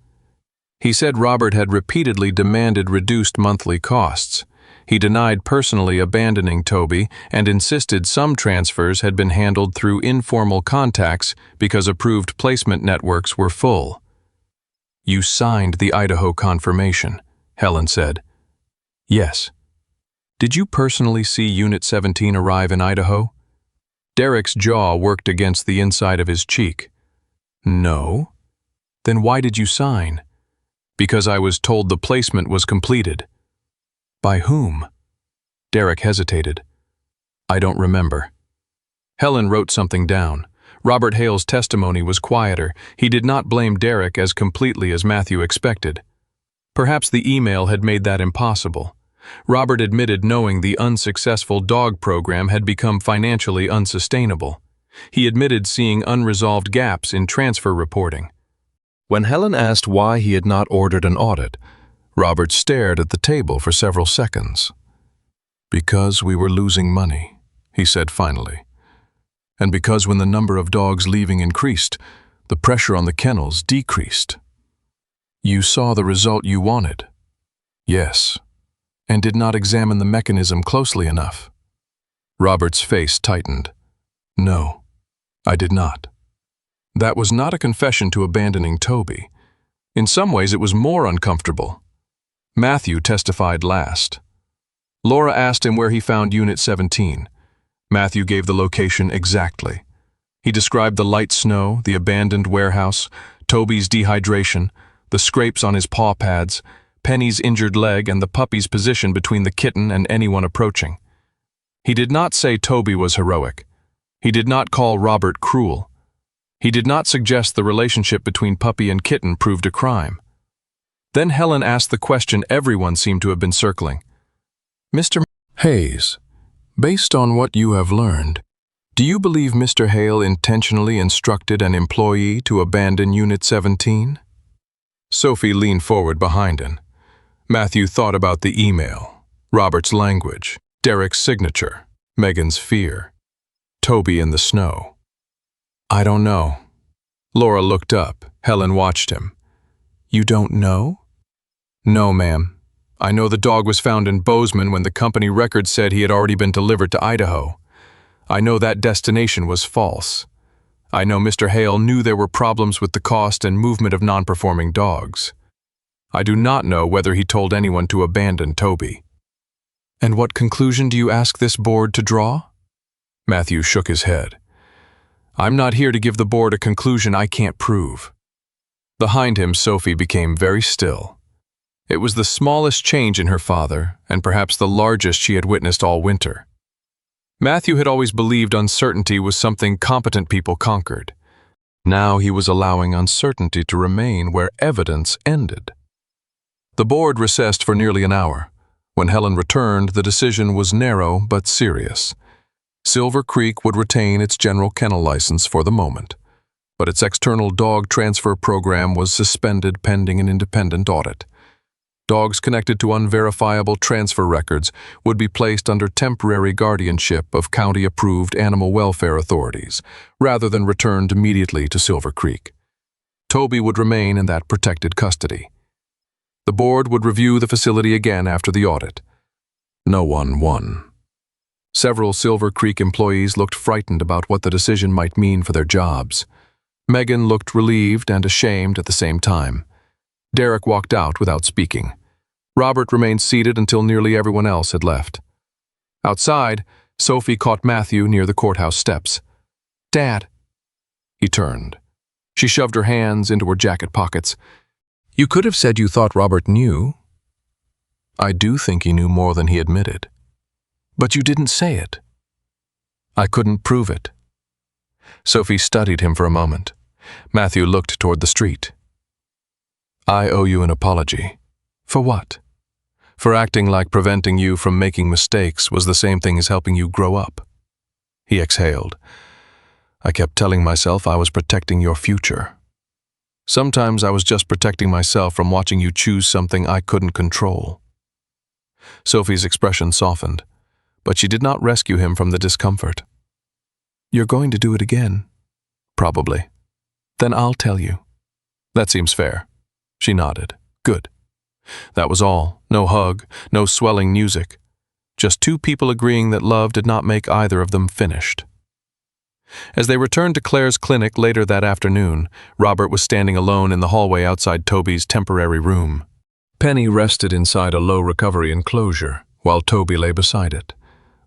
He said Robert had repeatedly demanded reduced monthly costs. He denied personally abandoning Toby and insisted some transfers had been handled through informal contacts because approved placement networks were full. "You signed the Idaho confirmation," Helen said. "Yes." "Did you personally see Unit 17 arrive in Idaho?" Derek's jaw worked against the inside of his cheek. "No." "Then why did you sign?" "Because I was told the placement was completed." "By whom?" Derek hesitated. "I don't remember." Helen wrote something down. Robert Hale's testimony was quieter. He did not blame Derek as completely as Matthew expected. Perhaps the email had made that impossible. Robert admitted knowing the unsuccessful dog program had become financially unsustainable. He admitted seeing unresolved gaps in transfer reporting. When Helen asked why he had not ordered an audit, Robert stared at the table for several seconds. "Because we were losing money," he said finally. "And because when the number of dogs leaving increased, the pressure on the kennels decreased." "You saw the result you wanted?" "Yes." "And did not examine the mechanism closely enough?" Robert's face tightened. "No, I did not." That was not a confession to abandoning Toby. In some ways it was more uncomfortable. Matthew testified last. Laura asked him where he found Unit 17. Matthew gave the location exactly. He described the light snow, the abandoned warehouse, Toby's dehydration, the scrapes on his paw pads, Penny's injured leg, and the puppy's position between the kitten and anyone approaching. He did not say Toby was heroic. He did not call Robert cruel. He did not suggest the relationship between Puppy and Kitten proved a crime. Then Helen asked the question everyone seemed to have been circling. Mr. Hayes, based on what you have learned, do you believe Mr. Hale intentionally instructed an employee to abandon Unit 17? Sophie leaned forward behind him. Matthew thought about the email, Robert's language, Derek's signature, Megan's fear, Toby in the snow. I don't know. Laura looked up. Helen watched him. You don't know? No, ma'am. I know the dog was found in Bozeman when the company record said he had already been delivered to Idaho. I know that destination was false. I know Mr. Hale knew there were problems with the cost and movement of non-performing dogs. I do not know whether he told anyone to abandon Toby. And what conclusion do you ask this board to draw? Matthew shook his head. I'm not here to give the board a conclusion I can't prove. Behind him, Sophie became very still. It was the smallest change in her father, and perhaps the largest she had witnessed all winter. Matthew had always believed uncertainty was something competent people conquered. Now he was allowing uncertainty to remain where evidence ended. The board recessed for nearly an hour. When Helen returned, the decision was narrow but serious. Silver Creek would retain its general kennel license for the moment, but its external dog transfer program was suspended pending an independent audit. Dogs connected to unverifiable transfer records would be placed under temporary guardianship of county-approved animal welfare authorities, rather than returned immediately to Silver Creek. Toby would remain in that protected custody. The board would review the facility again after the audit. No one won. Several Silver Creek employees looked frightened about what the decision might mean for their jobs. Megan looked relieved and ashamed at the same time. Derek walked out without speaking. Robert remained seated until nearly everyone else had left. Outside, Sophie caught Matthew near the courthouse steps. Dad. He turned. She shoved her hands into her jacket pockets. You could have said you thought Robert knew. I do think he knew more than he admitted. But you didn't say it. I couldn't prove it. Sophie studied him for a moment. Matthew looked toward the street. I owe you an apology. For what? For acting like preventing you from making mistakes was the same thing as helping you grow up. He exhaled. I kept telling myself I was protecting your future. Sometimes I was just protecting myself from watching you choose something I couldn't control. Sophie's expression softened, but she did not rescue him from the discomfort. You're going to do it again? Probably. Then I'll tell you. That seems fair. She nodded. Good. That was all. No hug, no swelling music. Just two people agreeing that love did not make either of them finished. As they returned to Claire's clinic later that afternoon, Robert was standing alone in the hallway outside Toby's temporary room. Penny rested inside a low-recovery enclosure, while Toby lay beside it,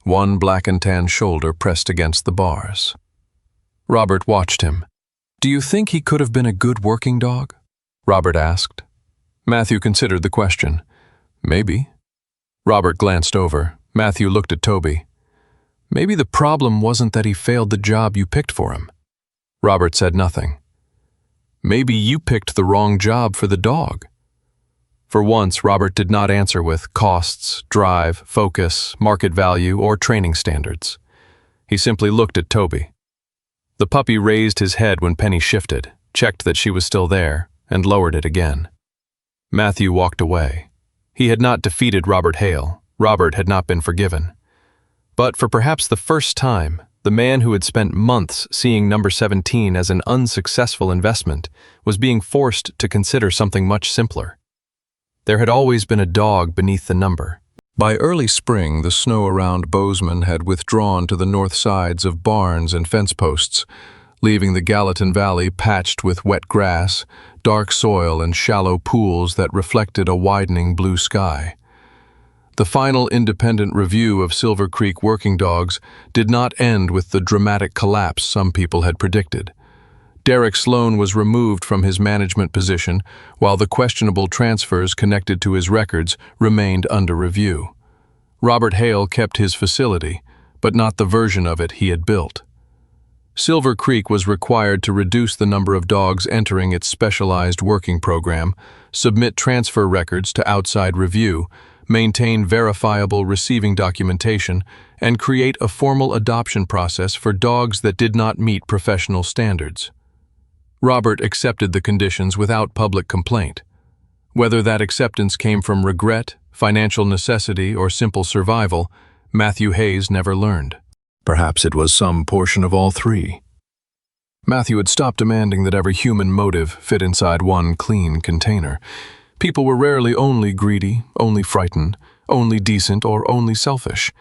one black and tan shoulder pressed against the bars. Robert watched him. Do you think he could have been a good working dog? Robert asked. Matthew considered the question. Maybe. Robert glanced over. Matthew looked at Toby. Maybe the problem wasn't that he failed the job you picked for him. Robert said nothing. Maybe you picked the wrong job for the dog. For once, Robert did not answer with costs, drive, focus, market value, or training standards. He simply looked at Toby. The puppy raised his head when Penny shifted, checked that she was still there, and lowered it again. Matthew walked away. He had not defeated Robert Hale. Robert had not been forgiven. But for perhaps the first time, the man who had spent months seeing number 17 as an unsuccessful investment was being forced to consider something much simpler. There had always been a dog beneath the number. By early spring, the snow around Bozeman had withdrawn to the north sides of barns and fence posts, leaving the Gallatin Valley patched with wet grass, dark soil, and shallow pools that reflected a widening blue sky. The final independent review of Silver Creek working dogs did not end with the dramatic collapse some people had predicted. Derek Sloan was removed from his management position, while the questionable transfers connected to his records remained under review. Robert Hale kept his facility, but not the version of it he had built. Silver Creek was required to reduce the number of dogs entering its specialized working program, submit transfer records to outside review, maintain verifiable receiving documentation, and create a formal adoption process for dogs that did not meet professional standards. Robert accepted the conditions without public complaint. Whether that acceptance came from regret, financial necessity, or simple survival, Matthew Hayes never learned. Perhaps it was some portion of all three. Matthew had stopped demanding that every human motive fit inside one clean container. People were rarely only greedy, only frightened, only decent, or only selfish.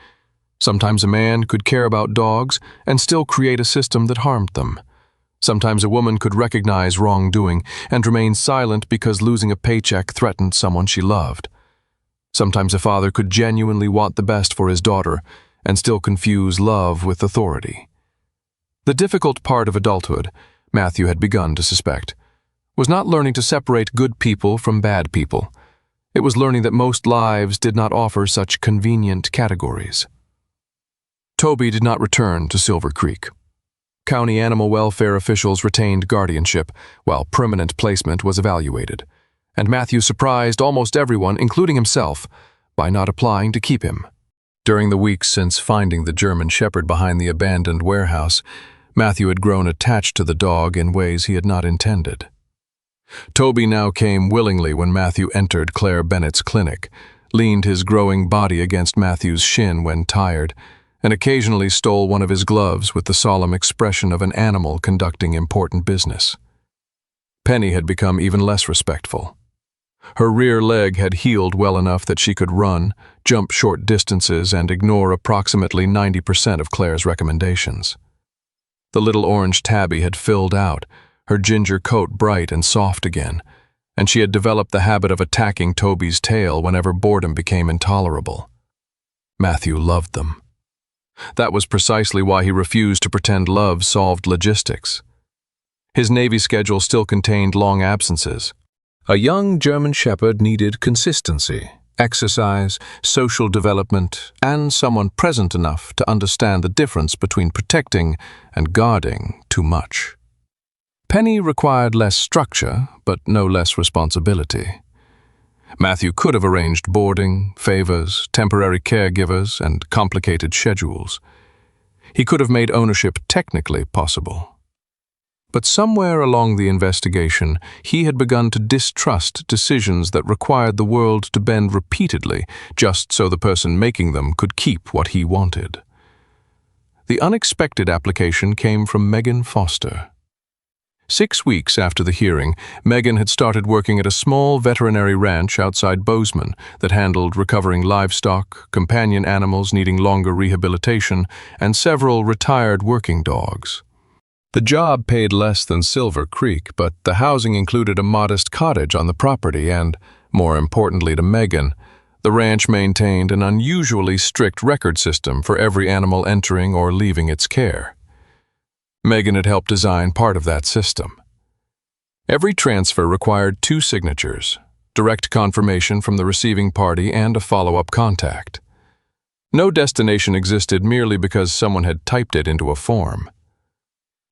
Sometimes a man could care about dogs and still create a system that harmed them. Sometimes a woman could recognize wrongdoing and remain silent because losing a paycheck threatened someone she loved. Sometimes a father could genuinely want the best for his daughter and still confuse love with authority. The difficult part of adulthood, Matthew had begun to suspect, was not learning to separate good people from bad people. It was learning that most lives did not offer such convenient categories. Toby did not return to Silver Creek. County animal welfare officials retained guardianship, while permanent placement was evaluated, and Matthew surprised almost everyone, including himself, by not applying to keep him. During the weeks since finding the German Shepherd behind the abandoned warehouse, Matthew had grown attached to the dog in ways he had not intended. Toby now came willingly when Matthew entered Claire Bennett's clinic, leaned his growing body against Matthew's shin when tired, and occasionally stole one of his gloves with the solemn expression of an animal conducting important business. Penny had become even less respectful. Her rear leg had healed well enough that she could run, jump short distances, and ignore approximately 90% of Claire's recommendations. The little orange tabby had filled out, her ginger coat bright and soft again, and she had developed the habit of attacking Toby's tail whenever boredom became intolerable. Matthew loved them. That was precisely why he refused to pretend love solved logistics. His Navy schedule still contained long absences. A young German Shepherd needed consistency, exercise, social development, and someone present enough to understand the difference between protecting and guarding too much. Penny required less structure, but no less responsibility. Matthew could have arranged boarding, favors, temporary caregivers, and complicated schedules. He could have made ownership technically possible. But somewhere along the investigation, he had begun to distrust decisions that required the world to bend repeatedly just so the person making them could keep what he wanted. The unexpected application came from Megan Foster. 6 weeks after the hearing, Megan had started working at a small veterinary ranch outside Bozeman that handled recovering livestock, companion animals needing longer rehabilitation, and several retired working dogs. The job paid less than Silver Creek, but the housing included a modest cottage on the property and, more importantly to Megan, the ranch maintained an unusually strict record system for every animal entering or leaving its care. Megan had helped design part of that system. Every transfer required 2 signatures, direct confirmation from the receiving party and a follow-up contact. No destination existed merely because someone had typed it into a form.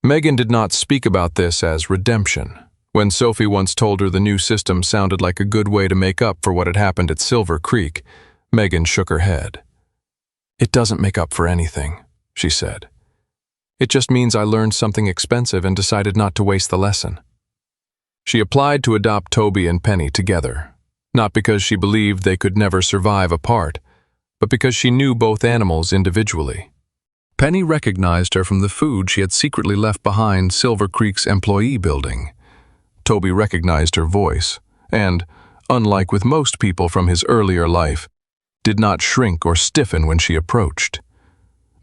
Megan did not speak about this as redemption. When Sophie once told her the new system sounded like a good way to make up for what had happened at Silver Creek, Megan shook her head. "It doesn't make up for anything," she said. "It just means I learned something expensive and decided not to waste the lesson." She applied to adopt Toby and Penny together, not because she believed they could never survive apart, but because she knew both animals individually. Penny recognized her from the food she had secretly left behind Silver Creek's employee building. Toby recognized her voice and, unlike with most people from his earlier life, did not shrink or stiffen when she approached.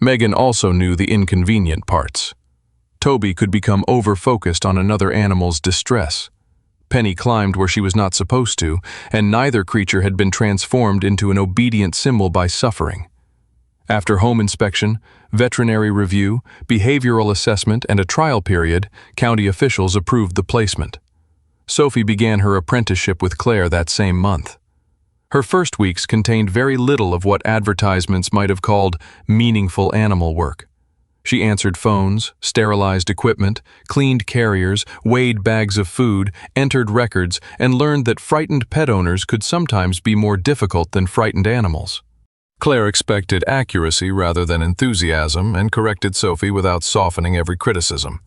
Megan also knew the inconvenient parts. Toby could become over-focused on another animal's distress. Penny climbed where she was not supposed to, and neither creature had been transformed into an obedient symbol by suffering. After home inspection, veterinary review, behavioral assessment, and a trial period, county officials approved the placement. Sophie began her apprenticeship with Claire that same month. Her first weeks contained very little of what advertisements might have called meaningful animal work. She answered phones, sterilized equipment, cleaned carriers, weighed bags of food, entered records, and learned that frightened pet owners could sometimes be more difficult than frightened animals. Claire expected accuracy rather than enthusiasm and corrected Sophie without softening every criticism.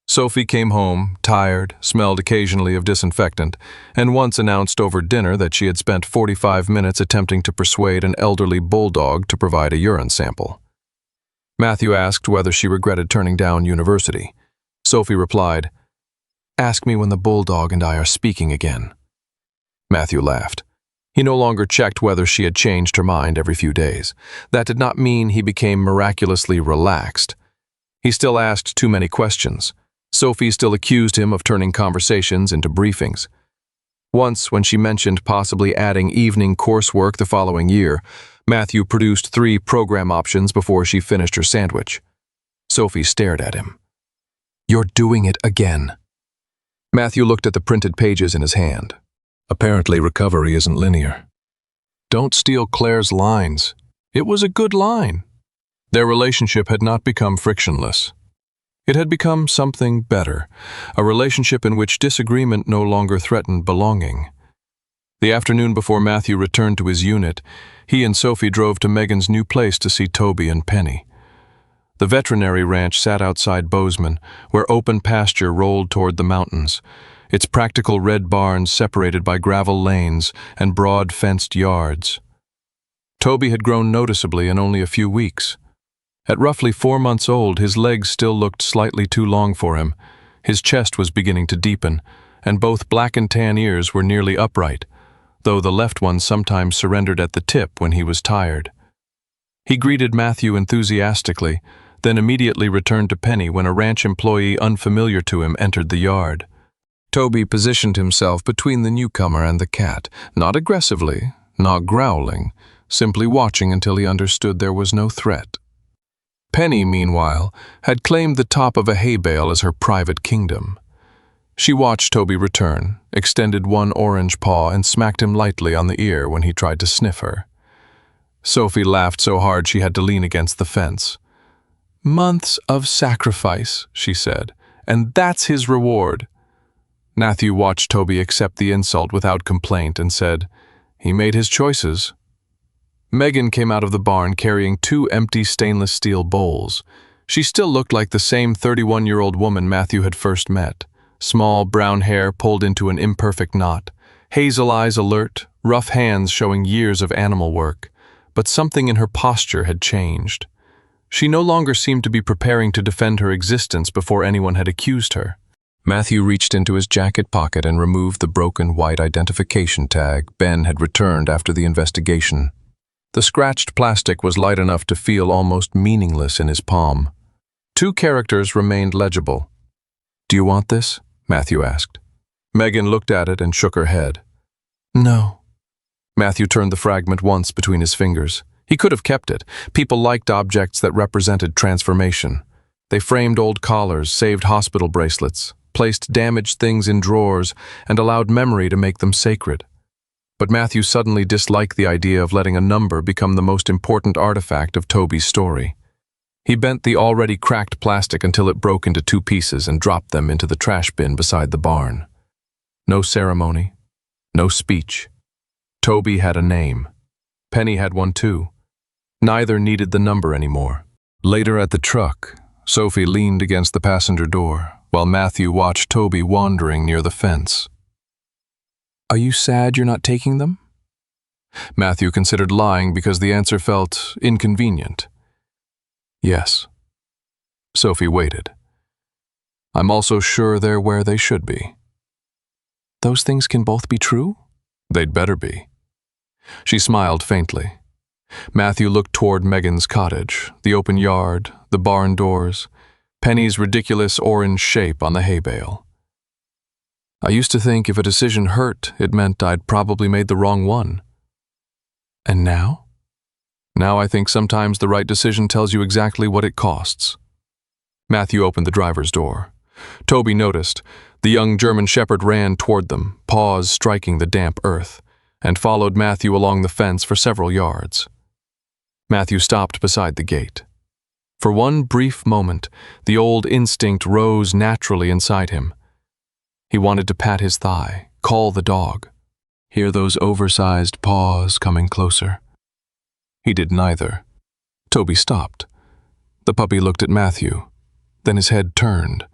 Sophie came home, tired, smelled occasionally of disinfectant, and once announced over dinner that she had spent 45 minutes attempting to persuade an elderly bulldog to provide a urine sample. Matthew asked whether she regretted turning down university. Sophie replied, "Ask me when the bulldog and I are speaking again." Matthew laughed. He no longer checked whether she had changed her mind every few days. That did not mean he became miraculously relaxed. He still asked too many questions. Sophie still accused him of turning conversations into briefings. Once, when she mentioned possibly adding evening coursework the following year, Matthew produced 3 program options before she finished her sandwich. Sophie stared at him. "You're doing it again." Matthew looked at the printed pages in his hand. Apparently, recovery isn't linear. Don't steal Claire's lines. It was a good line. Their relationship had not become frictionless. It had become something better, a relationship in which disagreement no longer threatened belonging. The afternoon before Matthew returned to his unit, he and Sophie drove to Megan's new place to see Toby and Penny. The veterinary ranch sat outside Bozeman, where open pasture rolled toward the mountains, its practical red barns separated by gravel lanes and broad fenced yards. Toby had grown noticeably in only a few weeks. At roughly 4 months old, his legs still looked slightly too long for him. His chest was beginning to deepen, and both black and tan ears were nearly upright, though the left one sometimes surrendered at the tip when he was tired. He greeted Matthew enthusiastically, then immediately returned to Penny when a ranch employee unfamiliar to him entered the yard. Toby positioned himself between the newcomer and the cat, not aggressively, not growling, simply watching until he understood there was no threat. Penny, meanwhile, had claimed the top of a hay bale as her private kingdom. She watched Toby return, extended one orange paw and smacked him lightly on the ear when he tried to sniff her. Sophie laughed so hard she had to lean against the fence. "Months of sacrifice," she said, "and that's his reward." Matthew watched Toby accept the insult without complaint and said, "He made his choices." Megan came out of the barn carrying 2 empty stainless steel bowls. She still looked like the same 31-year-old woman Matthew had first met. Small brown hair pulled into an imperfect knot, hazel eyes alert, rough hands showing years of animal work. But something in her posture had changed. She no longer seemed to be preparing to defend her existence before anyone had accused her. Matthew reached into his jacket pocket and removed the broken white identification tag Ben had returned after the investigation. The scratched plastic was light enough to feel almost meaningless in his palm. 2 characters remained legible. "Do you want this?" Matthew asked. Megan looked at it and shook her head. "No." Matthew turned the fragment once between his fingers. He could have kept it. People liked objects that represented transformation. They framed old collars, saved hospital bracelets, placed damaged things in drawers, and allowed memory to make them sacred. But Matthew suddenly disliked the idea of letting a number become the most important artifact of Toby's story. He bent the already cracked plastic until it broke into 2 pieces and dropped them into the trash bin beside the barn. No ceremony, no speech. Toby had a name. Penny had one too. Neither needed the number anymore. Later at the truck, Sophie leaned against the passenger door, while Matthew watched Toby wandering near the fence. "Are you sad you're not taking them?" Matthew considered lying because the answer felt inconvenient. "Yes." Sophie waited. "I'm also sure they're where they should be." "Those things can both be true?" "They'd better be." She smiled faintly. Matthew looked toward Megan's cottage, the open yard, the barn doors, Penny's ridiculous orange shape on the hay bale. "I used to think if a decision hurt, it meant I'd probably made the wrong one." "And now?" "Now I think sometimes the right decision tells you exactly what it costs." Matthew opened the driver's door. Toby noticed. The young German shepherd ran toward them, paws striking the damp earth, and followed Matthew along the fence for several yards. Matthew stopped beside the gate. For one brief moment, the old instinct rose naturally inside him. He wanted to pat his thigh, call the dog, hear those oversized paws coming closer. He did neither. Toby stopped. The puppy looked at Matthew. Then his head turned.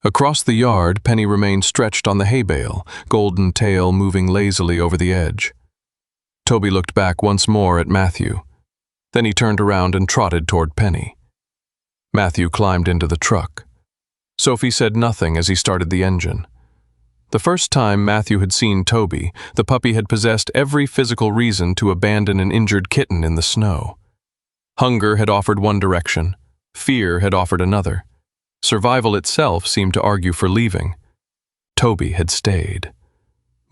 Across the yard, Penny remained stretched on the hay bale, golden tail moving lazily over the edge. Toby looked back once more at Matthew. Then he turned around and trotted toward Penny. Matthew climbed into the truck. Sophie said nothing as he started the engine. The first time Matthew had seen Toby, the puppy had possessed every physical reason to abandon an injured kitten in the snow. Hunger had offered one direction. Fear had offered another. Survival itself seemed to argue for leaving. Toby had stayed.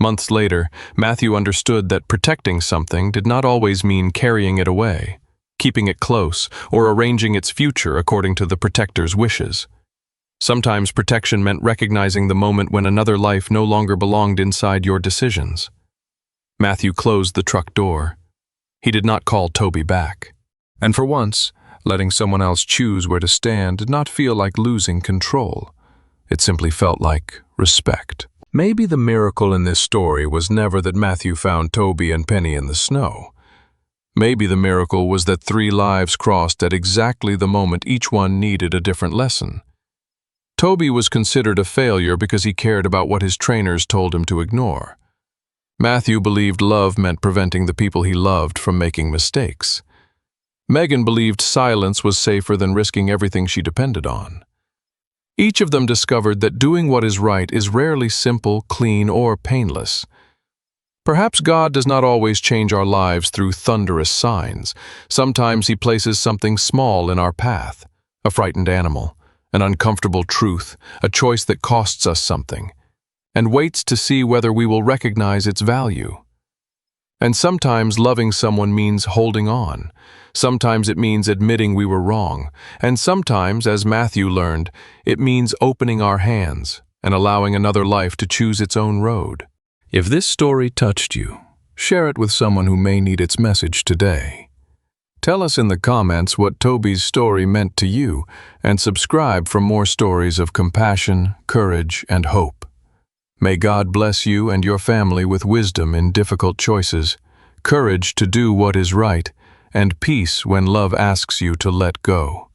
Months later, Matthew understood that protecting something did not always mean carrying it away, keeping it close, or arranging its future according to the protector's wishes. Sometimes protection meant recognizing the moment when another life no longer belonged inside your decisions. Matthew closed the truck door. He did not call Toby back. And for once, letting someone else choose where to stand did not feel like losing control. It simply felt like respect. Maybe the miracle in this story was never that Matthew found Toby and Penny in the snow. Maybe the miracle was that 3 lives crossed at exactly the moment each one needed a different lesson. Toby was considered a failure because he cared about what his trainers told him to ignore. Matthew believed love meant preventing the people he loved from making mistakes. Megan believed silence was safer than risking everything she depended on. Each of them discovered that doing what is right is rarely simple, clean, or painless. Perhaps God does not always change our lives through thunderous signs. Sometimes He places something small in our path, a frightened animal, an uncomfortable truth, a choice that costs us something, and waits to see whether we will recognize its value. And sometimes loving someone means holding on. Sometimes it means admitting we were wrong. And sometimes, as Matthew learned, it means opening our hands and allowing another life to choose its own road. If this story touched you, share it with someone who may need its message today. Tell us in the comments what Toby's story meant to you, and subscribe for more stories of compassion, courage, and hope. May God bless you and your family with wisdom in difficult choices, courage to do what is right, and peace when love asks you to let go.